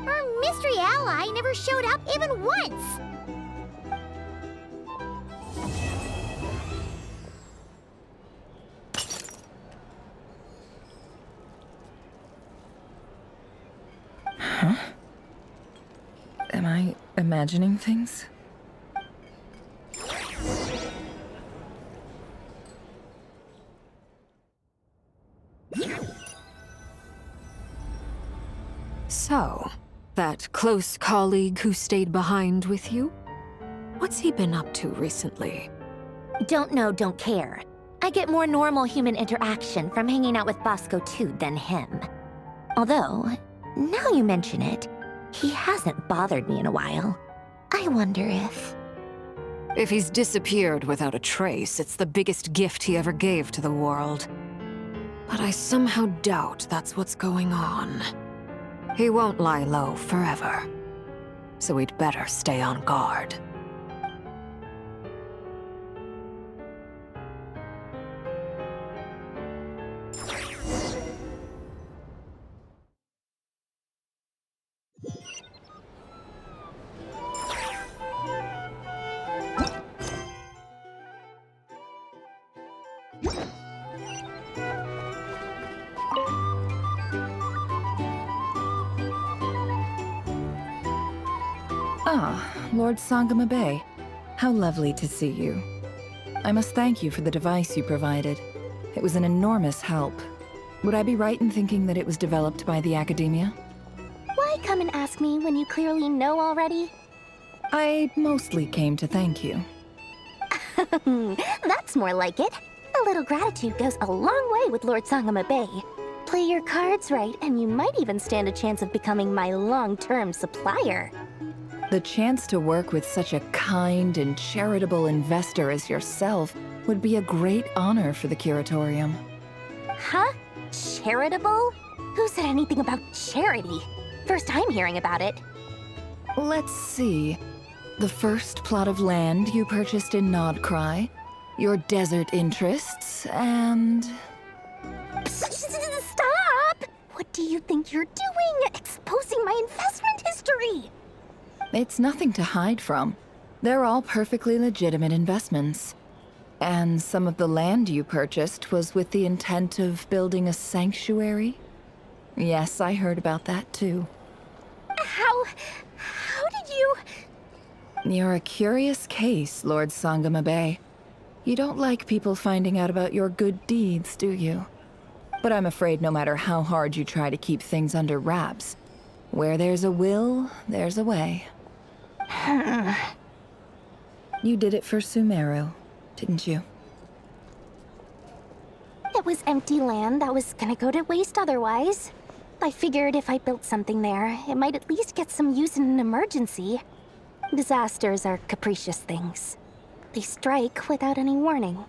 our mystery ally never showed up even once. Huh? Am I imagining things? So, that close colleague who stayed behind with you? What's he been up to recently? Don't know, don't care. I get more normal human interaction from hanging out with Bosco too than him. Although, now you mention it, he hasn't bothered me in a while. I wonder if... If he's disappeared without a trace, it's the biggest gift he ever gave to the world. But I somehow doubt that's what's going on. He won't lie low forever. So we'd better stay on guard. Ah, Lord Sangama Bay. How lovely to see you. I must thank you for the device you provided. It was an enormous help. Would I be right in thinking that it was developed by the Academia? Why come and ask me when you clearly know already? I mostly came to thank you. That's more like it. A little gratitude goes a long way with Lord Sangama Bay. Play your cards right, and you might even stand a chance of becoming my long-term supplier. The chance to work with such a kind and charitable investor as yourself would be a great honor for the Curatorium. Huh? Charitable? Who said anything about charity? First time hearing about it. Let's see. The first plot of land you purchased in Nodcry, your desert interests, and... Stop! What do you think you're doing? Exposing my investment history! It's nothing to hide from. They're all perfectly legitimate investments. And some of the land you purchased was with the intent of building a sanctuary? Yes, I heard about that too. How did you... You're a curious case, Lord Sangama Bay. You don't like people finding out about your good deeds, do you? But I'm afraid no matter how hard you try to keep things under wraps, where there's a will, there's a way. You did it for Sumeru, didn't you? It was empty land that was gonna go to waste otherwise. I figured if I built something there, it might at least get some use in an emergency. Disasters are capricious things. They strike without any warning.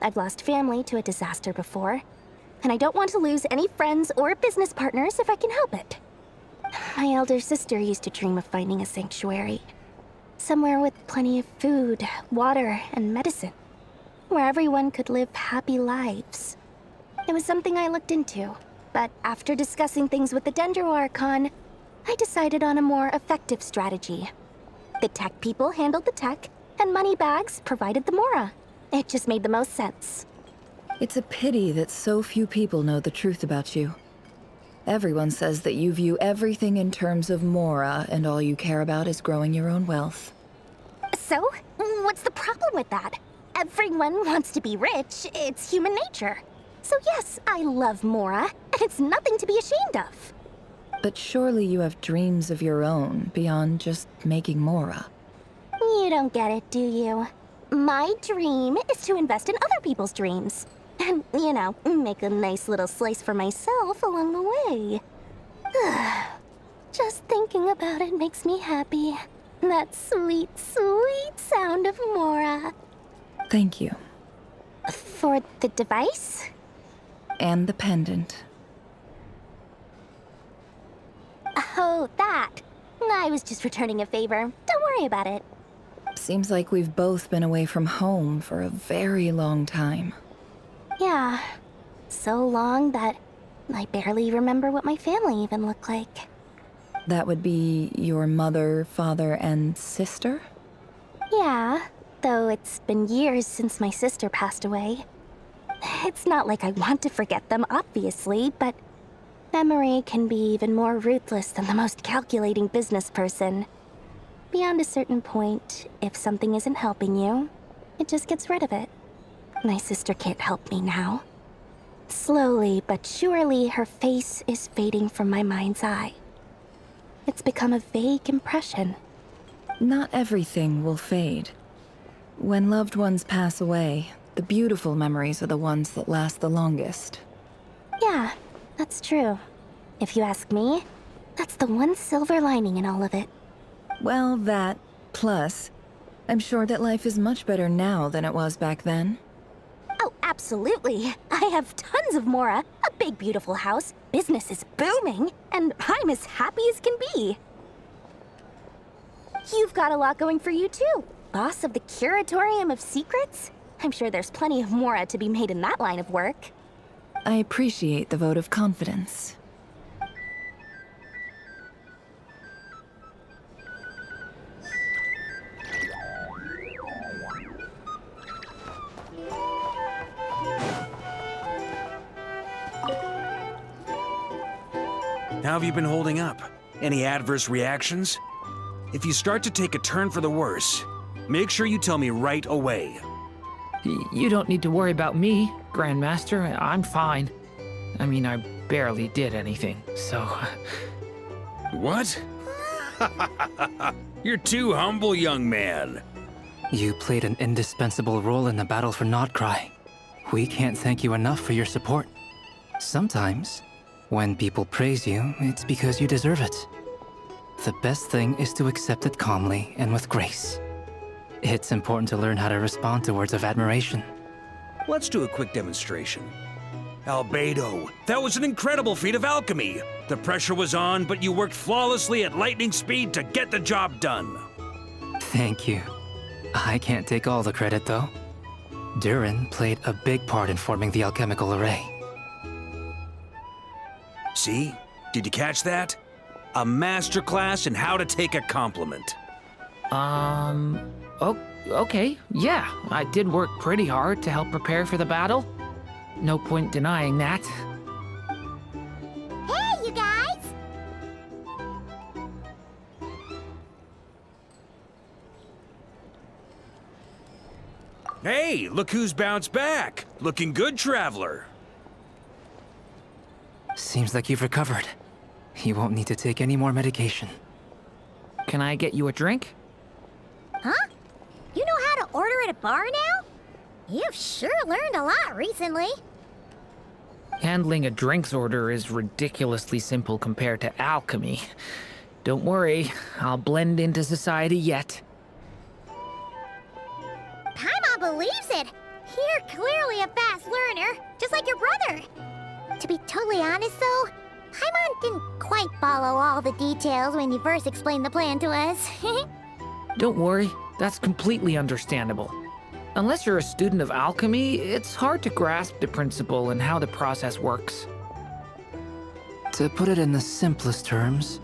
I've lost family to a disaster before, and I don't want to lose any friends or business partners if I can help it. My elder sister used to dream of finding a sanctuary. Somewhere with plenty of food, water, and medicine. Where everyone could live happy lives. It was something I looked into, but after discussing things with the Dendro Archon, I decided on a more effective strategy. The tech people handled the tech, and Moneybags provided the Mora. It just made the most sense. It's a pity that so few people know the truth about you. Everyone says that you view everything in terms of Mora, and all you care about is growing your own wealth. So, what's the problem with that? Everyone wants to be rich. It's human nature. So yes, I love Mora, and it's nothing to be ashamed of. But surely you have dreams of your own, beyond just making Mora. You don't get it, do you? My dream is to invest in other people's dreams. And, you know, make a nice little slice for myself along the way. Just thinking about it makes me happy. That sweet, sweet sound of Mora. Thank you. For the device? And the pendant. Oh, that. I was just returning a favor. Don't worry about it. Seems like we've both been away from home for a very long time. Yeah. So long that I barely remember what my family even looked like. That would be your mother, father, and sister? Yeah, though it's been years since my sister passed away. It's not like I want to forget them, obviously, but memory can be even more ruthless than the most calculating business person. Beyond a certain point, if something isn't helping you, it just gets rid of it. My sister can't help me now. Slowly but surely, her face is fading from my mind's eye. It's become a vague impression. Not everything will fade. When loved ones pass away, the beautiful memories are the ones that last the longest. Yeah, that's true. If you ask me, that's the one silver lining in all of it. Well, that, plus, I'm sure that life is much better now than it was back then. Oh, absolutely. I have tons of Mora, a big beautiful house, business is booming, and I'm as happy as can be. You've got a lot going for you too. Boss of the Curatorium of Secrets? I'm sure there's plenty of Mora to be made in that line of work. I appreciate the vote of confidence. How have you been holding up? Any adverse reactions? If you start to take a turn for the worse, make sure you tell me right away. You don't need to worry about me, Grandmaster. I'm fine. I mean, I barely did anything, so... What? You're too humble, young man. You played an indispensable role in the battle for Nodcry. We can't thank you enough for your support. Sometimes, when people praise you, it's because you deserve it. The best thing is to accept it calmly and with grace. It's important to learn how to respond to words of admiration. Let's do a quick demonstration. Albedo, that was an incredible feat of alchemy. The pressure was on, but you worked flawlessly at lightning speed to get the job done. Thank you. I can't take all the credit, though. Durin played a big part in forming the alchemical array. See? Did you catch that? A masterclass in how to take a compliment. Okay, yeah. I did work pretty hard to help prepare for the battle. No point denying that. Hey, you guys! Hey, look who's bounced back. Looking good, Traveler. Seems like you've recovered. You won't need to take any more medication. Can I get you a drink? Huh? You know how to order at a bar now? You've sure learned a lot recently. Handling a drinks order is ridiculously simple compared to alchemy. Don't worry, I'll blend into society yet. Paimon believes it. You're clearly a fast learner, just like your brother. To be totally honest, though, Paimon didn't quite follow all the details when you first explained the plan to us. Don't worry, that's completely understandable. Unless you're a student of alchemy, it's hard to grasp the principle and how the process works. To put it in the simplest terms,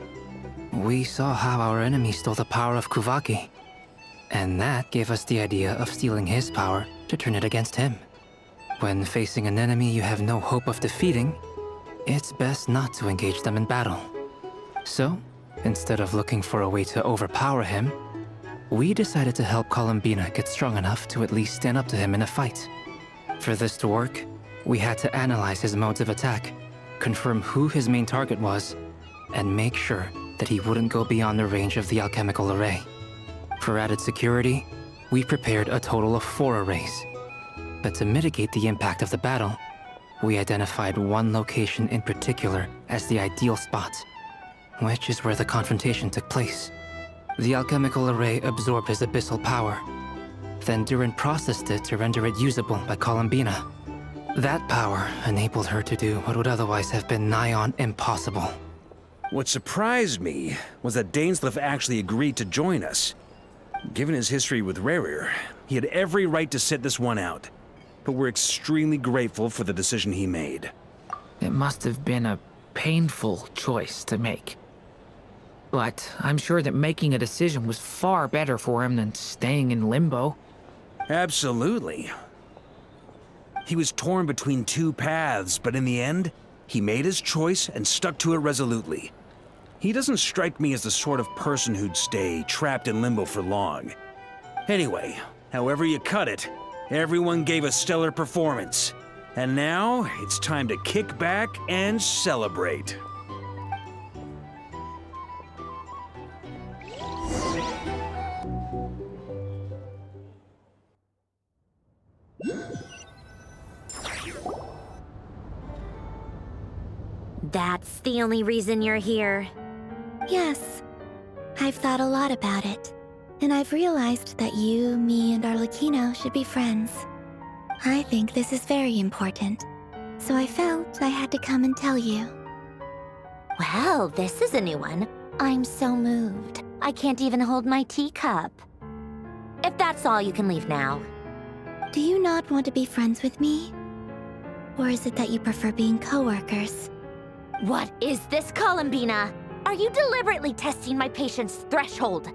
we saw how our enemy stole the power of Kuvaki. And that gave us the idea of stealing his power to turn it against him. When facing an enemy you have no hope of defeating, it's best not to engage them in battle. So, instead of looking for a way to overpower him, we decided to help Columbina get strong enough to at least stand up to him in a fight. For this to work, we had to analyze his modes of attack, confirm who his main target was, and make sure that he wouldn't go beyond the range of the alchemical array. For added security, we prepared a total of 4 arrays. But to mitigate the impact of the battle, we identified one location in particular as the ideal spot, which is where the confrontation took place. The alchemical array absorbed his abyssal power. Then Durin processed it to render it usable by Columbina. That power enabled her to do what would otherwise have been nigh on impossible. What surprised me was that Dainsleif actually agreed to join us. Given his history with Rerir, he had every right to sit this one out. But we're extremely grateful for the decision he made. It must have been a painful choice to make. But I'm sure that making a decision was far better for him than staying in limbo. Absolutely. He was torn between 2 paths, but in the end, he made his choice and stuck to it resolutely. He doesn't strike me as the sort of person who'd stay trapped in limbo for long. Anyway, however you cut it, everyone gave a stellar performance. And now, it's time to kick back and celebrate. That's the only reason you're here. Yes. I've thought a lot about it. And I've realized that you, me, and Arlecchino should be friends. I think this is very important. So I felt I had to come and tell you. Well, this is a new one. I'm so moved. I can't even hold my teacup. If that's all, you can leave now. Do you not want to be friends with me? Or is it that you prefer being coworkers? What is this, Columbina? Are you deliberately testing my patience threshold?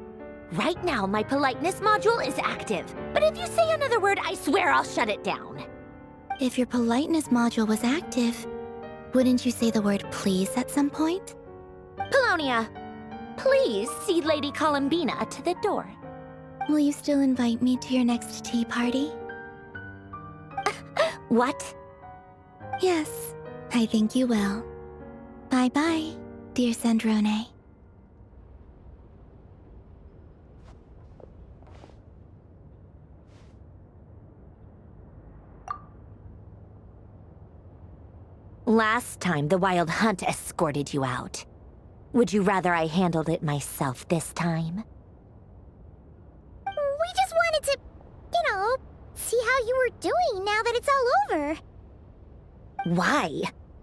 Right now, my politeness module is active. But if you say another word, I swear I'll shut it down. If your politeness module was active, wouldn't you say the word please at some point? Polonia, please see Lady Columbina to the door. Will you still invite me to your next tea party? What? Yes, I think you will. Bye-bye, dear Last time, the Wild Hunt escorted you out. Would you rather I handled it myself this time? We just wanted to, see how you were doing now that it's all over. Why?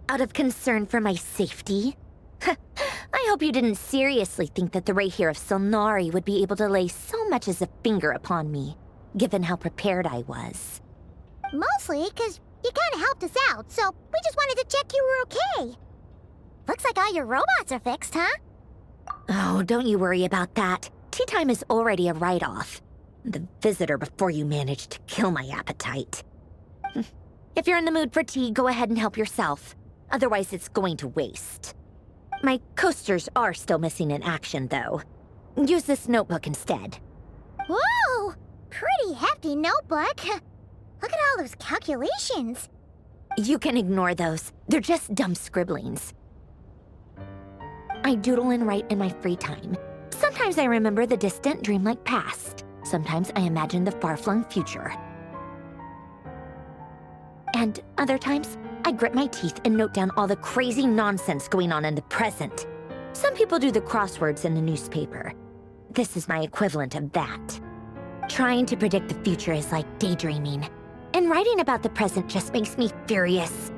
Out of concern for my safety? I hope you didn't seriously think that the Rayhir of Silnari would be able to lay so much as a finger upon me, given how prepared I was. Mostly because you kind of helped us out, so we just wanted to check you were okay. Looks like all your robots are fixed, huh? Oh, don't you worry about that. Tea time is already a write-off. The visitor before you managed to kill my appetite. If you're in the mood for tea, go ahead and help yourself. Otherwise, it's going to waste. My coasters are still missing in action, though. Use this notebook instead. Whoa! Pretty hefty notebook. Look at all those calculations. You can ignore those. They're just dumb scribblings. I doodle and write in my free time. Sometimes I remember the distant dreamlike past. Sometimes I imagine the far-flung future. And other times, I grit my teeth and note down all the crazy nonsense going on in the present. Some people do the crosswords in the newspaper. This is my equivalent of that. Trying to predict the future is like daydreaming, and writing about the present just makes me furious.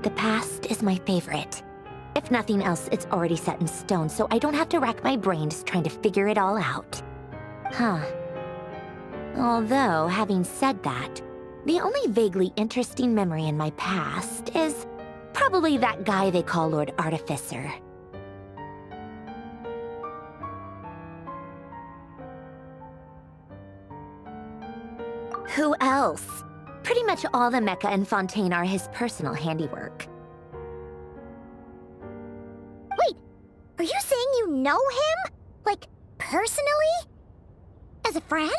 The past is my favorite. If nothing else, it's already set in stone, so I don't have to rack my brains trying to figure it all out. Huh. Although, having said that, the only vaguely interesting memory in my past is probably that guy they call Lord Artificer. Who else? Pretty much all the mecha and Fontaine are his personal handiwork. Wait, are you saying you know him? Like, personally? As a friend?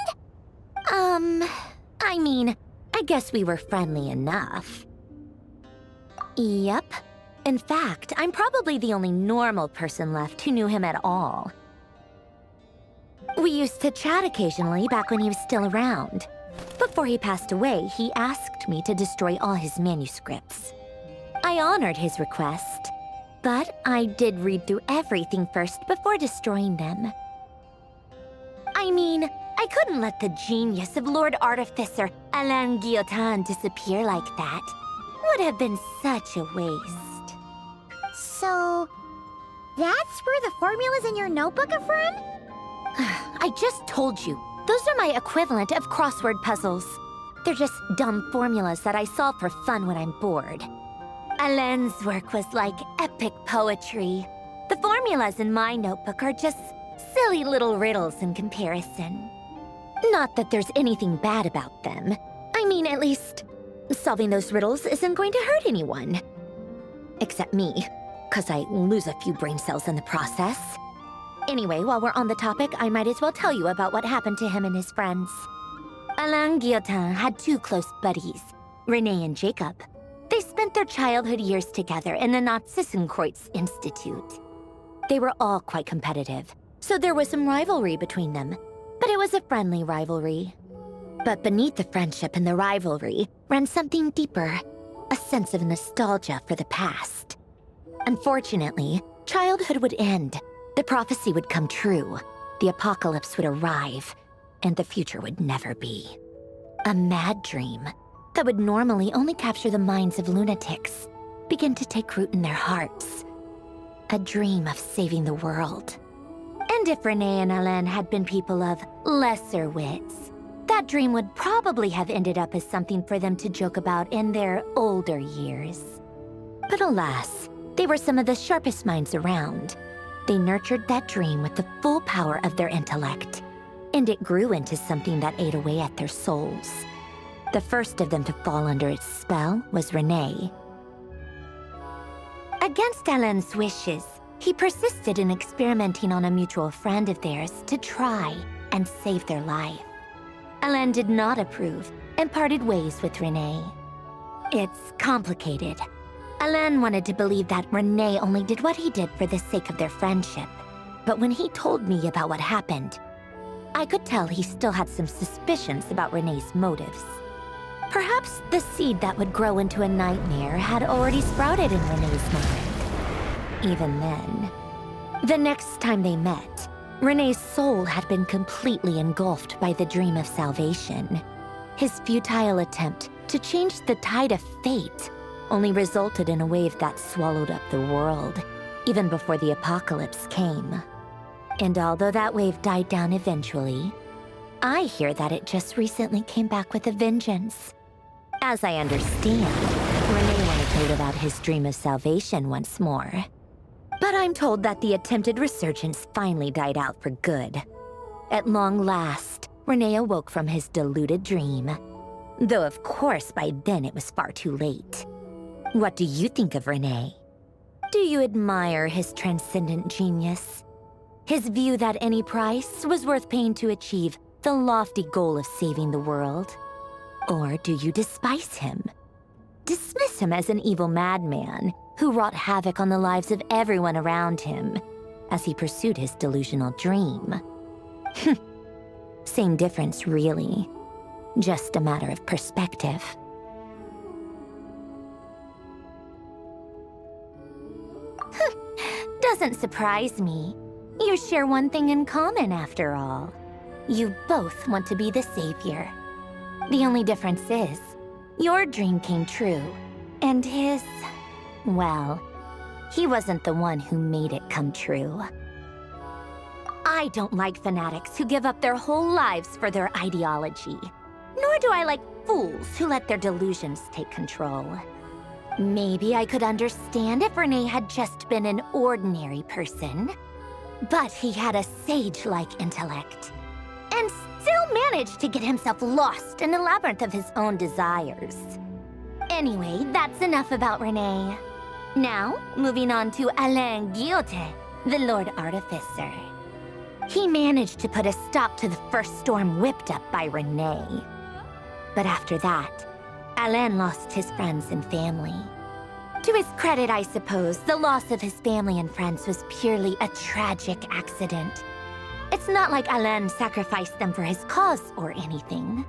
I mean, I guess we were friendly enough. Yep. In fact, I'm probably the only normal person left who knew him at all. We used to chat occasionally back when he was still around. Before he passed away, he asked me to destroy all his manuscripts. I honored his request, but I did read through everything first before destroying them. I mean, I couldn't let the genius of Lord Artificer Alain Guillotin disappear like that. Would have been such a waste. So, that's where the formulas in your notebook are from? I just told you. Those are my equivalent of crossword puzzles. They're just dumb formulas that I solve for fun when I'm bored. Alain's work was like epic poetry. The formulas in my notebook are just silly little riddles in comparison. Not that there's anything bad about them. I mean, at least, solving those riddles isn't going to hurt anyone. Except me, 'cause I lose a few brain cells in the process. Anyway, while we're on the topic, I might as well tell you about what happened to him and his friends. Alain Guillotin had two close buddies, Renee and Jacob. They spent their childhood years together in the Narzissenkreuz Institute. They were all quite competitive, so there was some rivalry between them, but it was a friendly rivalry. But beneath the friendship and the rivalry ran something deeper, a sense of nostalgia for the past. Unfortunately, childhood would end. The prophecy would come true, the apocalypse would arrive, and the future would never be. A mad dream that would normally only capture the minds of lunatics begin to take root in their hearts. A dream of saving the world. And if Renee and Alain had been people of lesser wits, that dream would probably have ended up as something for them to joke about in their older years. But alas, they were some of the sharpest minds around. They nurtured that dream with the full power of their intellect, and it grew into something that ate away at their souls. The first of them to fall under its spell was Renee. Against Alain's wishes, he persisted in experimenting on a mutual friend of theirs to try and save their life. Alain did not approve and parted ways with Renee. It's complicated. Alain wanted to believe that Renee only did what he did for the sake of their friendship. But when he told me about what happened, I could tell he still had some suspicions about Renee's motives. Perhaps the seed that would grow into a nightmare had already sprouted in Renee's mind. Even then, the next time they met, Renee's soul had been completely engulfed by the dream of salvation. His futile attempt to change the tide of fate only resulted in a wave that swallowed up the world, even before the apocalypse came. And although that wave died down eventually, I hear that it just recently came back with a vengeance. As I understand, Renee wanted to live out his dream of salvation once more. But I'm told that the attempted resurgence finally died out for good. At long last, Renee awoke from his deluded dream. Though of course by then it was far too late. What do you think of Renee? Do you admire his transcendent genius? His view that any price was worth paying to achieve the lofty goal of saving the world? Or do you despise him? Dismiss him as an evil madman who wrought havoc on the lives of everyone around him as he pursued his delusional dream? Same difference, really. Just a matter of perspective. Doesn't surprise me. You share one thing in common, after all. You both want to be the savior. The only difference is, your dream came true, and his, well, he wasn't the one who made it come true. I don't like fanatics who give up their whole lives for their ideology. Nor do I like fools who let their delusions take control. Maybe I could understand if Renee had just been an ordinary person. But he had a sage-like intellect, and still managed to get himself lost in the labyrinth of his own desires. Anyway, that's enough about Renee. Now, moving on to Alain Guillotin, the Lord Artificer. He managed to put a stop to the first storm whipped up by Renee. But after that, Alain lost his friends and family. To his credit, I suppose, the loss of his family and friends was purely a tragic accident. It's not like Alain sacrificed them for his cause or anything.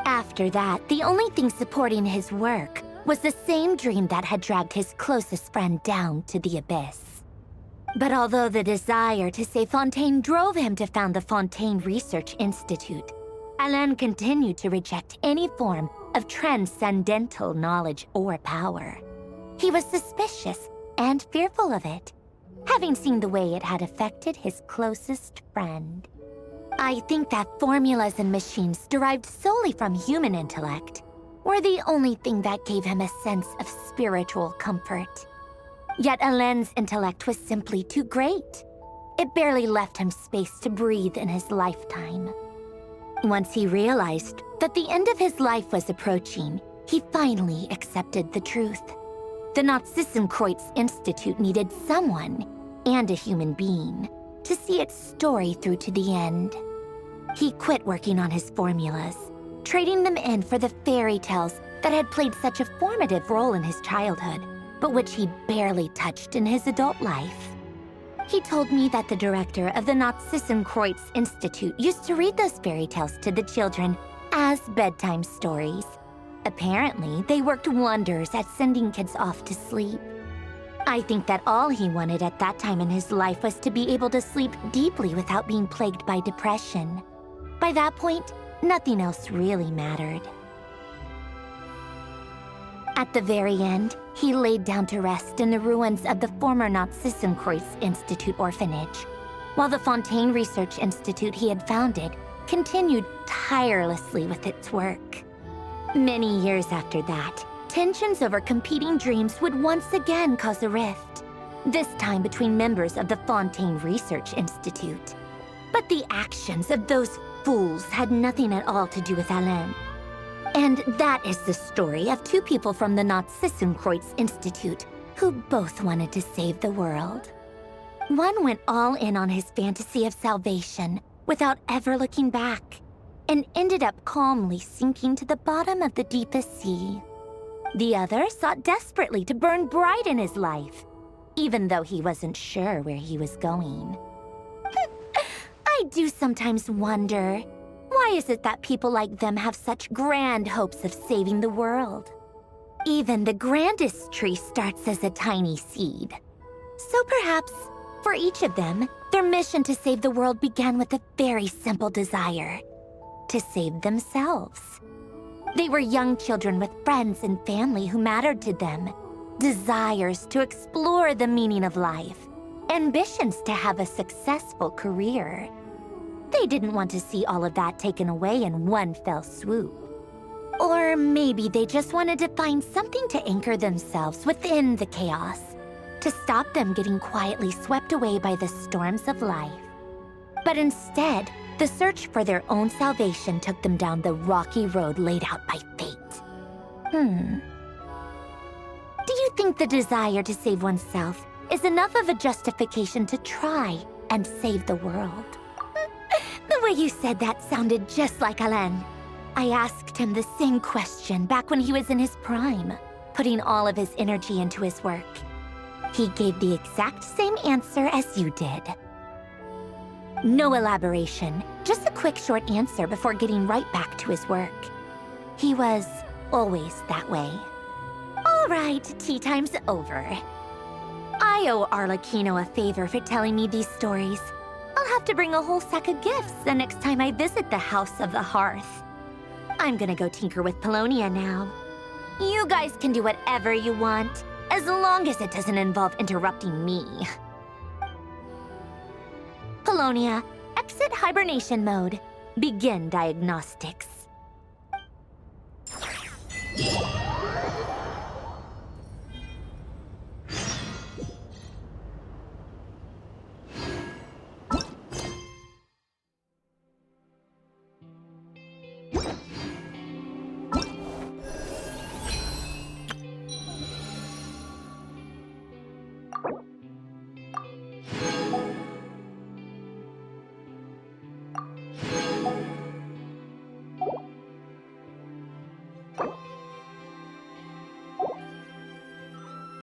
After that, the only thing supporting his work was the same dream that had dragged his closest friend down to the abyss. But although the desire to save Fontaine drove him to found the Fontaine Research Institute, Alain continued to reject any form of transcendental knowledge or power. He was suspicious and fearful of it, having seen the way it had affected his closest friend. I think that formulas and machines derived solely from human intellect were the only thing that gave him a sense of spiritual comfort. Yet Alain's intellect was simply too great. It barely left him space to breathe in his lifetime. Once he realized that the end of his life was approaching, he finally accepted the truth. The Nazissenkreuz Institute needed someone, and a human being, to see its story through to the end. He quit working on his formulas, trading them in for the fairy tales that had played such a formative role in his childhood, but which he barely touched in his adult life. He told me that the director of the Nazissenkreuz Institute used to read those fairy tales to the children as bedtime stories. Apparently, they worked wonders at sending kids off to sleep. I think that all he wanted at that time in his life was to be able to sleep deeply without being plagued by depression. By that point, nothing else really mattered. At the very end, he laid down to rest in the ruins of the former Nazissenkreuz Institute orphanage, while the Fontaine Research Institute he had founded continued tirelessly with its work. Many years after that, tensions over competing dreams would once again cause a rift, this time between members of the Fontaine Research Institute. But the actions of those fools had nothing at all to do with Alain. And that is the story of two people from the Nazissenkreuz Institute who both wanted to save the world. One went all in on his fantasy of salvation without ever looking back, and ended up calmly sinking to the bottom of the deepest sea. The other sought desperately to burn bright in his life, even though he wasn't sure where he was going. I do sometimes wonder, why Why is it that people like them have such grand hopes of saving the world? Even the grandest tree starts as a tiny seed. So perhaps, for each of them, their mission to save the world began with a very simple desire: to save themselves. They were young children with friends and family who mattered to them, desires to explore the meaning of life, ambitions to have a successful career. They didn't want to see all of that taken away in one fell swoop. Or maybe they just wanted to find something to anchor themselves within the chaos, to stop them getting quietly swept away by the storms of life. But instead, the search for their own salvation took them down the rocky road laid out by fate. Do you think the desire to save oneself is enough of a justification to try and save the world? The way you said that sounded just like Alain. I asked him the same question back when he was in his prime, putting all of his energy into his work. He gave the exact same answer as you did. No elaboration, just a quick short answer before getting right back to his work. He was always that way. All right, tea time's over. I owe Arlecchino a favor for telling me these stories. I'll have to bring a whole sack of gifts the next time I visit the House of the Hearth. I'm gonna go tinker with Polonia now. You guys can do whatever you want, as long as it doesn't involve interrupting me. Polonia, exit hibernation mode. Begin diagnostics.